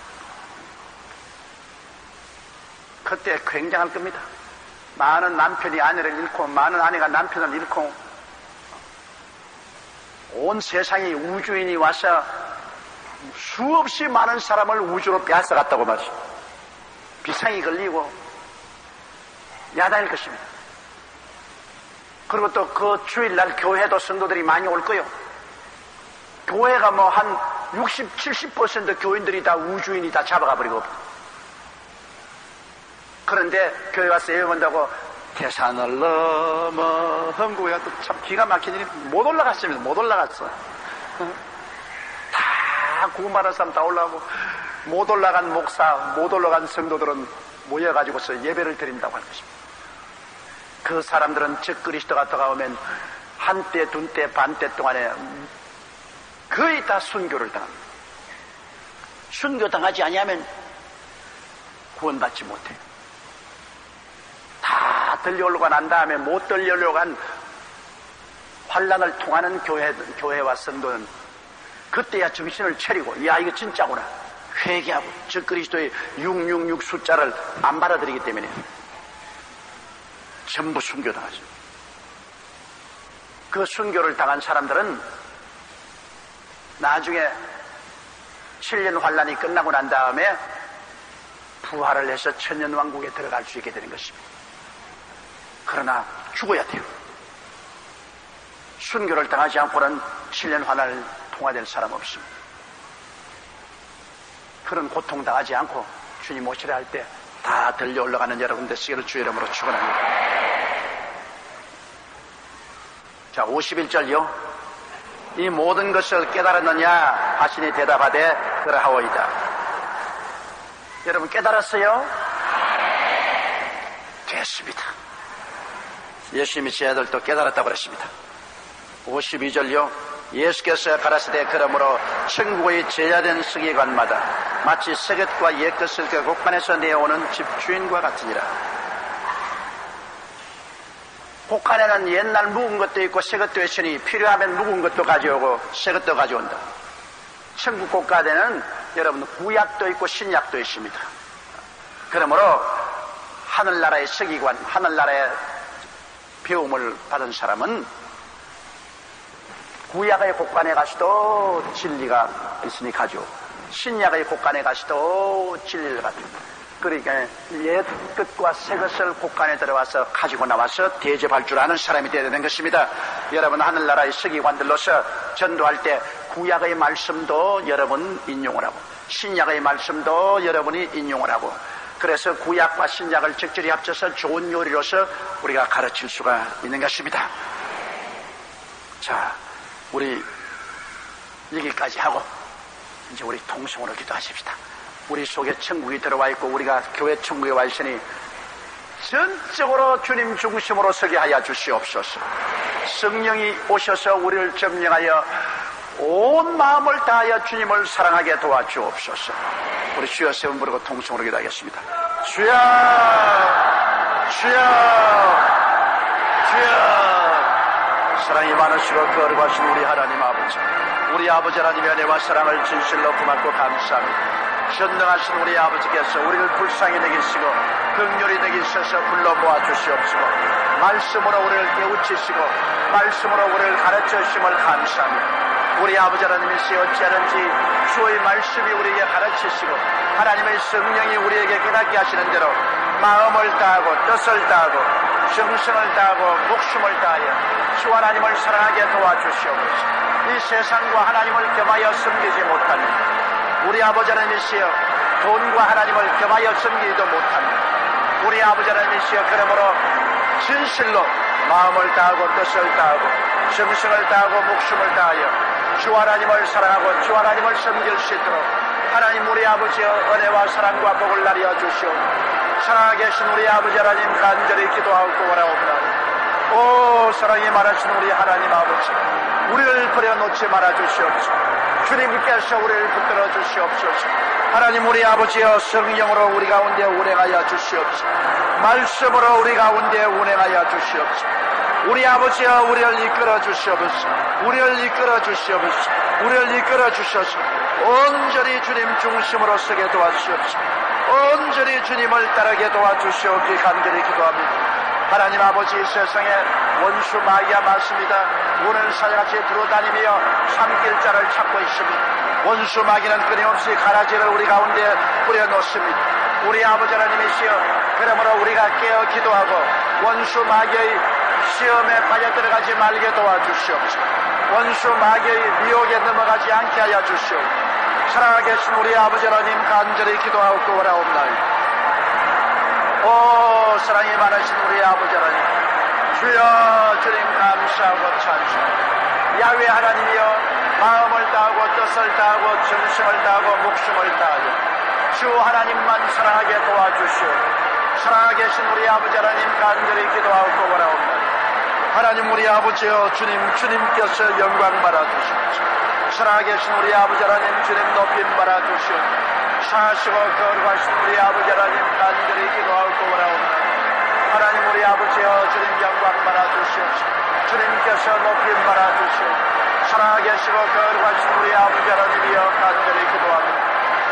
그때 굉장할 겁니다. 많은 남편이 아내를 잃고 많은 아내가 남편을 잃고 온 세상이 우주인이 와서 수없이 많은 사람을 우주로 빼앗아갔다고 말이죠. 비상이 걸리고 야단일 것입니다. 그리고 또 그 주일날 교회도 성도들이 많이 올 거요. 교회가 뭐 한 60, 70% 교인들이 다 우주인이 다 잡아가 버리고, 그런데 교회 와서 예언한다고 태산을 넘어 한국에 또 참 기가 막힌 일이 못 올라갔습니다. 못 올라갔어. 다 구원받은 사람 다 올라가고, 못 올라간 목사, 못 올라간 성도들은 모여가지고서 예배를 드린다고 할 것입니다. 그 사람들은 즉 그리스도가 다가오면 한때, 둔때, 반때 동안에 거의 다 순교를 당합니다. 순교당하지 아니하면 구원받지 못해요. 다 들려오려고 난 다음에 못 들려오려고 한 환란을 통하는 교회와 성도는 그때야 정신을 차리고, 야 이거 진짜구나 회개하고, 즉 그리스도의 666 숫자를 안 받아들이기 때문에 전부 순교당하죠. 그 순교를 당한 사람들은 나중에 7년 환란이 끝나고 난 다음에 부활을 해서 천년왕국에 들어갈 수 있게 되는 것입니다. 그러나 죽어야 돼요. 순교를 당하지 않고는 7년 환란을 통과될 사람 없습니다. 그런 고통 당하지 않고 주님 오시라 할 때 다 들려 올라가는 여러분들 시기를 주의 이름으로 축원합니다. 자, 51절요. 이 모든 것을 깨달았느냐 하시니 대답하되 그러하오이다. 여러분 깨달았어요? 됐습니다. 예수님이 제 아들도 깨달았다고 그랬습니다. 52절요. 예수께서 가라사대 그러므로 천국의 제자된 서기관마다 마치 새 것과 옛 것을 그 곡간에서 내어오는 집주인과 같으니라. 곡간에는 옛날 묵은 것도 있고 새 것도 있으니 필요하면 묵은 것도 가져오고 새 것도 가져온다. 천국 곡간에는 여러분 구약도 있고 신약도 있습니다. 그러므로 하늘나라의 서기관, 하늘나라의 배움을 받은 사람은 구약의 곡간에 가시도 진리가 있으니 가져오고 신약의 곡간에 가시도 진리를 가져오고, 그러니까 옛 것과 새 것을 곡간에 들어와서 가지고 나와서 대접할 줄 아는 사람이 되어야 되는 것입니다. 여러분 하늘나라의 서기관들로서 전도할 때 구약의 말씀도 여러분 인용을 하고 신약의 말씀도 여러분이 인용을 하고, 그래서 구약과 신약을 적절히 합쳐서 좋은 요리로서 우리가 가르칠 수가 있는 것입니다. 자, 우리 여기까지 하고 이제 우리 통성으로 기도하십시다. 우리 속에 천국이 들어와 있고 우리가 교회 천국에 와 있으니 전적으로 주님 중심으로 서게 하여 주시옵소서. 성령이 오셔서 우리를 점령하여 온 마음을 다하여 주님을 사랑하게 도와주옵소서. 우리 주여 세 번 부르고 통성으로 기도하겠습니다. 주여, 주여, 주여. 사랑이 많으시고 거룩하신 우리 하나님 아버지, 우리 아버지 하나님의 은혜와 사랑을 진실로 고맙고 감사합니다. 전능하신 우리 아버지께서 우리를 불쌍히 여기시고 긍휼히 여기셔서 불러 모아 주시옵시고 말씀으로 우리를 깨우치시고 말씀으로 우리를 가르쳐 주심을 감사합니다. 우리 아버지 하나님이시여 어찌하는지 주의 말씀이 우리에게 가르치시고 하나님의 성령이 우리에게 깨닫게 하시는 대로 마음을 다하고 뜻을 다하고 정성을 다하고 목숨을 다하여 주 하나님을 사랑하게 도와주시옵소서. 이 세상과 하나님을 겸하여 섬기지 못합니다. 우리 아버지 하나님이시여 돈과 하나님을 겸하여 섬기지도 못합니다. 우리 아버지 하나님이시여 그러므로 진실로 마음을 다하고 뜻을 다하고 정성을 다하고 목숨을 다하여 주 하나님을 사랑하고 주 하나님을 섬길 수 있도록 하나님 우리 아버지여 은혜와 사랑과 복을 나려 주시옵소서. 살아계신 우리 아버지 하나님 간절히 기도하고 원하옵나니 오 사랑이 많으신 우리 하나님 아버지 우리를 버려놓지 말아 주시옵소서. 주님께서 우리를 붙들어 주시옵소서. 하나님 우리 아버지여 성령으로 우리 가운데 운행하여 주시옵소서. 말씀으로 우리 가운데 운행하여 주시옵소서. 우리 아버지여 우리를 이끌어 주시옵소서. 우리를 이끌어 주시옵소서. 우리를 이끌어 주셔서 온전히 주님 중심으로 서게 도와주시옵소서. 온전히 주님을 따르게 도와주시옵기 간절히 기도합니다. 하나님 아버지 세상에 원수 마귀가 많습니다. 오늘 사자같이 두루다니며 삼킬자를 찾고 있습니다. 원수 마귀는 끊임없이 가라지를 우리 가운데 뿌려놓습니다. 우리 아버지 하나님이시여 그러므로 우리가 깨어 기도하고 원수 마귀의 시험에 빠져들어가지 말게 도와주시옵소서. 원수 마귀의 미혹에 넘어가지 않게 하여 주시옵소서. 살아계신 우리 아버지 하나님 간절히 기도하고 원하옵나이다. 오 사랑이 많으신 우리 아버지 하나님 주여 주님 감사하고 찬송. 야훼 하나님이여 마음을 다하고 뜻을 다하고 정성을 다하고 목숨을 다하여 주 하나님만 사랑하게 도와주시오. 살아계신 우리 아버지 하나님 간절히 기도하고 원하옵나이다. 하나님 우리 아버지여 주님께서 영광 받아주시옵소서. 살아계신 우리 아버지 하나님 주님 높임 받아주시옵소서. 사시고 거룩하신 우리 아버지 하나님 간절히 기도하고 원하옵나이다. 하나님 우리 아버지여 주님 영광 받아주시옵소서. 주님께서 높임 받아주시옵소서. 살아계시고 거룩하신 우리 아버지 하나님이여 간절히 기도합니다.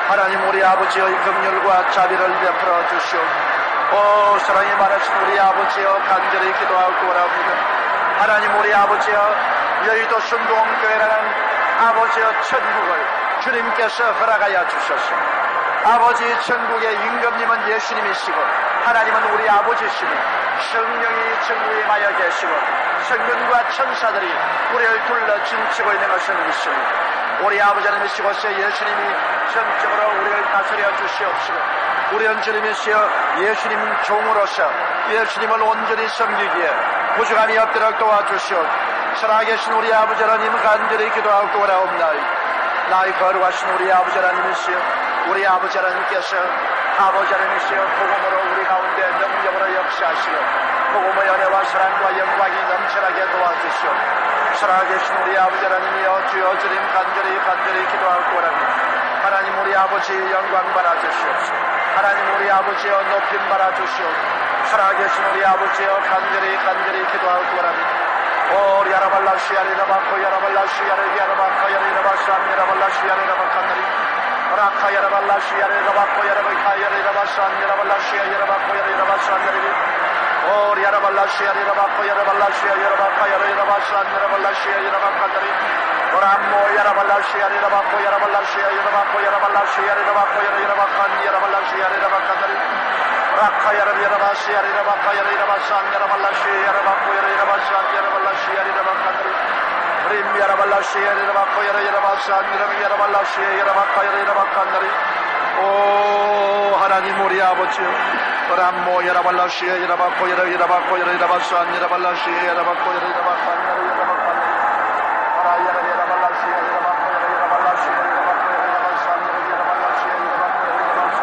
하나님 우리 아버지여 이 긍휼과 자비를 베풀어 주시옵소서. 오 사랑이 많으신 우리 아버지여 간절히 기도하고 원합니다. 하나님 우리 아버지여 여의도 순동교회라는 아버지여 천국을 주님께서 허락하여 주셨소. 아버지 천국의 임금님은 예수님이시고 하나님은 우리 아버지시니 성령이 천국에 임하여 계시고 성령과 천사들이 우리를 둘러 진치고 있는 것을 믿습니다. 우리 아버지 하나님이시고서 예수님이 전적으로 우리를 다스려 주시옵시고 우리는 주님이시여 예수님 종으로서 예수님을 온전히 섬기기에 부족함이 없도록 도와주시옵소서. 살아계신 우리 아버지 하나님 간절히 기도하고 원하옵나이다. 나의 거룩하신 우리 아버지 하나님이시여 우리 아버지 하나님께서 아버지 하나님이시여 복음으로 우리 가운데 능력으로 역사하시고 복음의 은혜와 사랑과 영광이 넘쳐나게 도와주시옵소서. 살아계신 우리 아버지 하나님이여 주여 주님 간절히 기도하고 원합니다. 하나님 우리 아버지 영광 받아주시옵소서. 하나님 우리 아버지여 높임 받아주시옵소서. 살아계신 우리 아버지여 간절히 기도하고 원합니다. 오 리아라발라시아리라바코 야라발라시아리야라바카야리라바산 야라발라시아리라바칸나리 라카야라발라시아리라바코 야라바카야리라바산 야라발라시아리라바코 야리라바산나리 오 리아라발라시아리라바코 야라발라시아리라바카야리라바산 야라발라시아리라바칸나리 오람모 야라발라시아리라바코 야라발라시아리라바코 야라발라시아리라바코 야리라바칸 야라발라시아리라바칸나리 라카야라비아라바시아리라바카야리라바산 야라발라시아리라바코 야리라바산 야라발라시아리라바칸나리 림야라발라시아리라바코 야리라바산 야라발라시아리라바카야리라바칸나리 오 하나님 우리 아버지여 람모 야라발라시아리라바코 야리라바코 야리라바산 야라발라시아리라바코 야리라바칸 야리라바칸나리 아라야라비아라발라시아리라바코 야리라발라시아리라바코 야리라바산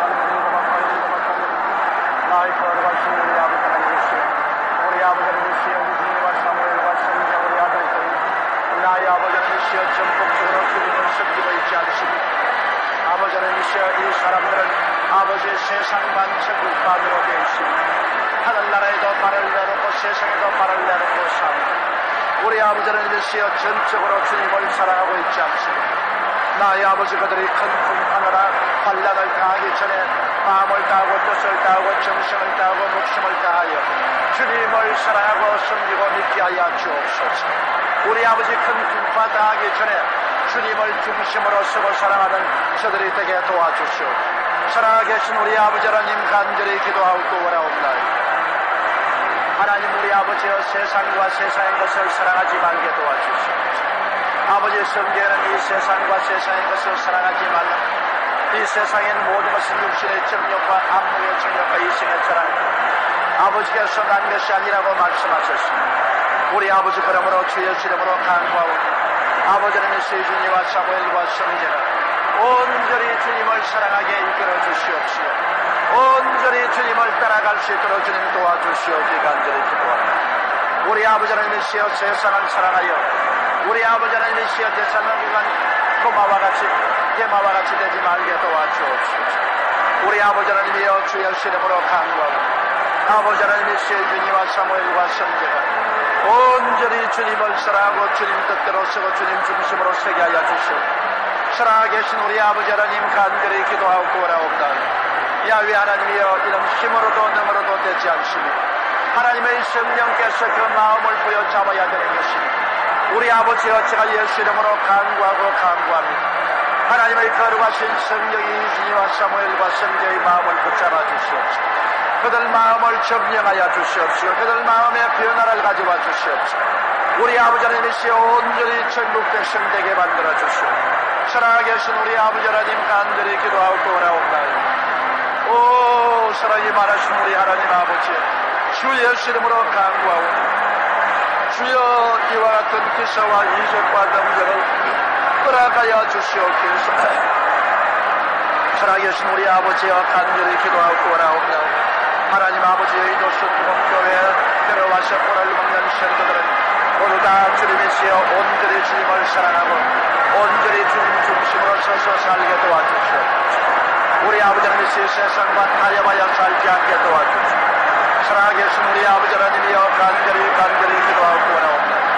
나의 거룩하신 우리 아버지 하나님이시여 우리 아버지 하나님이시여 우주님과 사무엘과 성자 우리 아들들이 나의 아버지 하나님이시여 전폭적으로 주님을 섬기고 있지 않습니다. 아버지 하나님이시여 이 사람들은 아버지의 세상 반 천국 반으로 되어 있습니다. 하늘나라에도 발을 내놓고 세상에도 발을 내놓고 삽니다. 우리 아버지 하나님이시여 전적으로 주님을 사랑하고 있지 않습니다. 나의 아버지 그들이 큰 풍파노라 환난을 당하기 전에 마음을 다하고 뜻을 다하고 정성을 다하고 목숨을 다하여 주님을 사랑하고 섬기고 믿게 하여 주옵소서. 우리 아버지 큰 풍파 당하기 전에 주님을 중심으로 쓰고 살아가는 저들이 되게 도와주시오. 살아계신 우리 아버지 하나님 간절히 기도하고 원하옵나이다. 하나님 우리 아버지여 세상과 세상의 것을 사랑하지 말게 도와주시옵소서. 아버지 성경에는 이 세상과 세상의 것을 사랑하지 말라. 이 세상에는 모든 것은 육신의 정욕과 안목의 정욕과 이성의 사랑 아버지께서 난 것이 아니라고 말씀하셨습니다. 우리 아버지 그러므로 주의 이름으로 간구하오니 아버지 하나님의 세준이와 사무엘과 성제가 온전히 주님을 사랑하게 이끌어 주시옵시오. 온전히 주님을 따라갈 수 있도록 주님 도와주시옵기 간절히 기도합니다. 우리 아버지 하나님이시여 세상을 사랑하여 우리 아버지 하나님이시여 세상을 그간 고마와 같이 대마와 같이 되지 말게 도와주옵소서. 우리 아버지 하나님이여 주의 이름으로 간구하고 아버지 하나님이시여 윤희와 사무엘과 성제가 온전히 주님을 사랑하고 주님 뜻대로 쓰고 주님 중심으로 서게 하여 주시옵소서. 살아계신 우리 아버지 하나님 간절히 기도하고 원하옵나이다. 야훼 하나님이여 이런 힘으로도 능으로도 되지 않습니다. 하나님의 성령께서 그 마음을 부여잡아야 되는 것입니다. 우리 아버지여 제가 예수 이름으로 간구합니다. 하나님의 거룩하신 성령이 이준이와 사무엘과 성제의 마음을 붙잡아 주시옵소서. 그들 마음을 점령하여 주시옵시오. 그들 마음의 변화를 가져와 주시옵소서. 우리 아버지 하나님이시여 온전히 천국 백성 되게 만들어 주시옵소서. 살아계신 우리 아버지 하나님 간절히 기도하고 원하옵나이다. 오 사랑이 많으신 우리 하나님 아버지 주 예수 이름으로 간구하오니 주여 이와 같은 기사와 이적과 능력을 허락하여 주시옵소서. 살아계신 우리 아버지여 간절히 기도하고 원하옵나이다. 하나님 아버지의 이도수 구원교회에 들어와서 오늘 먹는 성도들은 모두 다 주님이시여 온전히 주님을 사랑하고 온전히 주님 중심으로 서서 살게 도와주시옵소서. 우리 아버지 하나님이시여 세상과 타협하여 살지 않게 도와주시옵소서. 살아계신 우리 아버지 하나님이여 간절히 기도하고 원하옵나이다.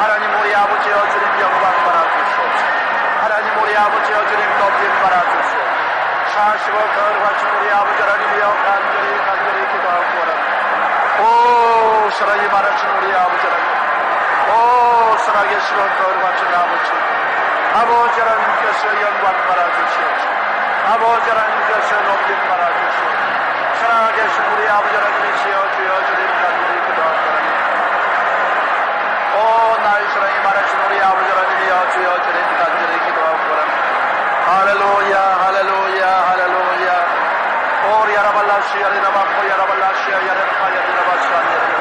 하나님 우리 아버지여 주님 영광 받아주시옵소서. 하나님 우리 아버지여 주님 높임 받아주시옵소서. 사시고 거룩하신 우리 아버지 하나님이여 간절히 기도하고 원합니다. 오 사랑이 많으신 우리 아버지 하나님 오 살아계시고 거룩하신 아버지 하나님께서 영광 받아주시옵소서. 아버지 하나님께서 높임 받아주시옵소서. 살아계신 우리 아버지 하나님이시여 주여 주님 간절히 기도하고 원합니다. 오 나의 사랑이 많으신 우리 아버지 하나님이여 주여 주님 간절히 기도하고 원합니다. 할렐루야 할렐루야 할렐루야. 오리 아라발라시 야리라바코 야라발라시 야리라바 야리라바시 야리라바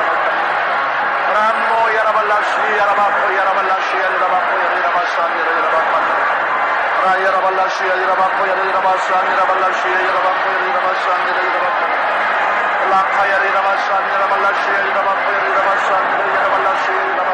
람모 야라발라시 야라바코 야라발라시 야리라바코 야리라바시 야리라바 라야라발라시 야리라바코 야리라바시 야리라발라시 야리라바코 야리라바시 야리라바 라카 야리라바시 야리라발라시 야리라바코 야리라바시 야리라발라시 야리라바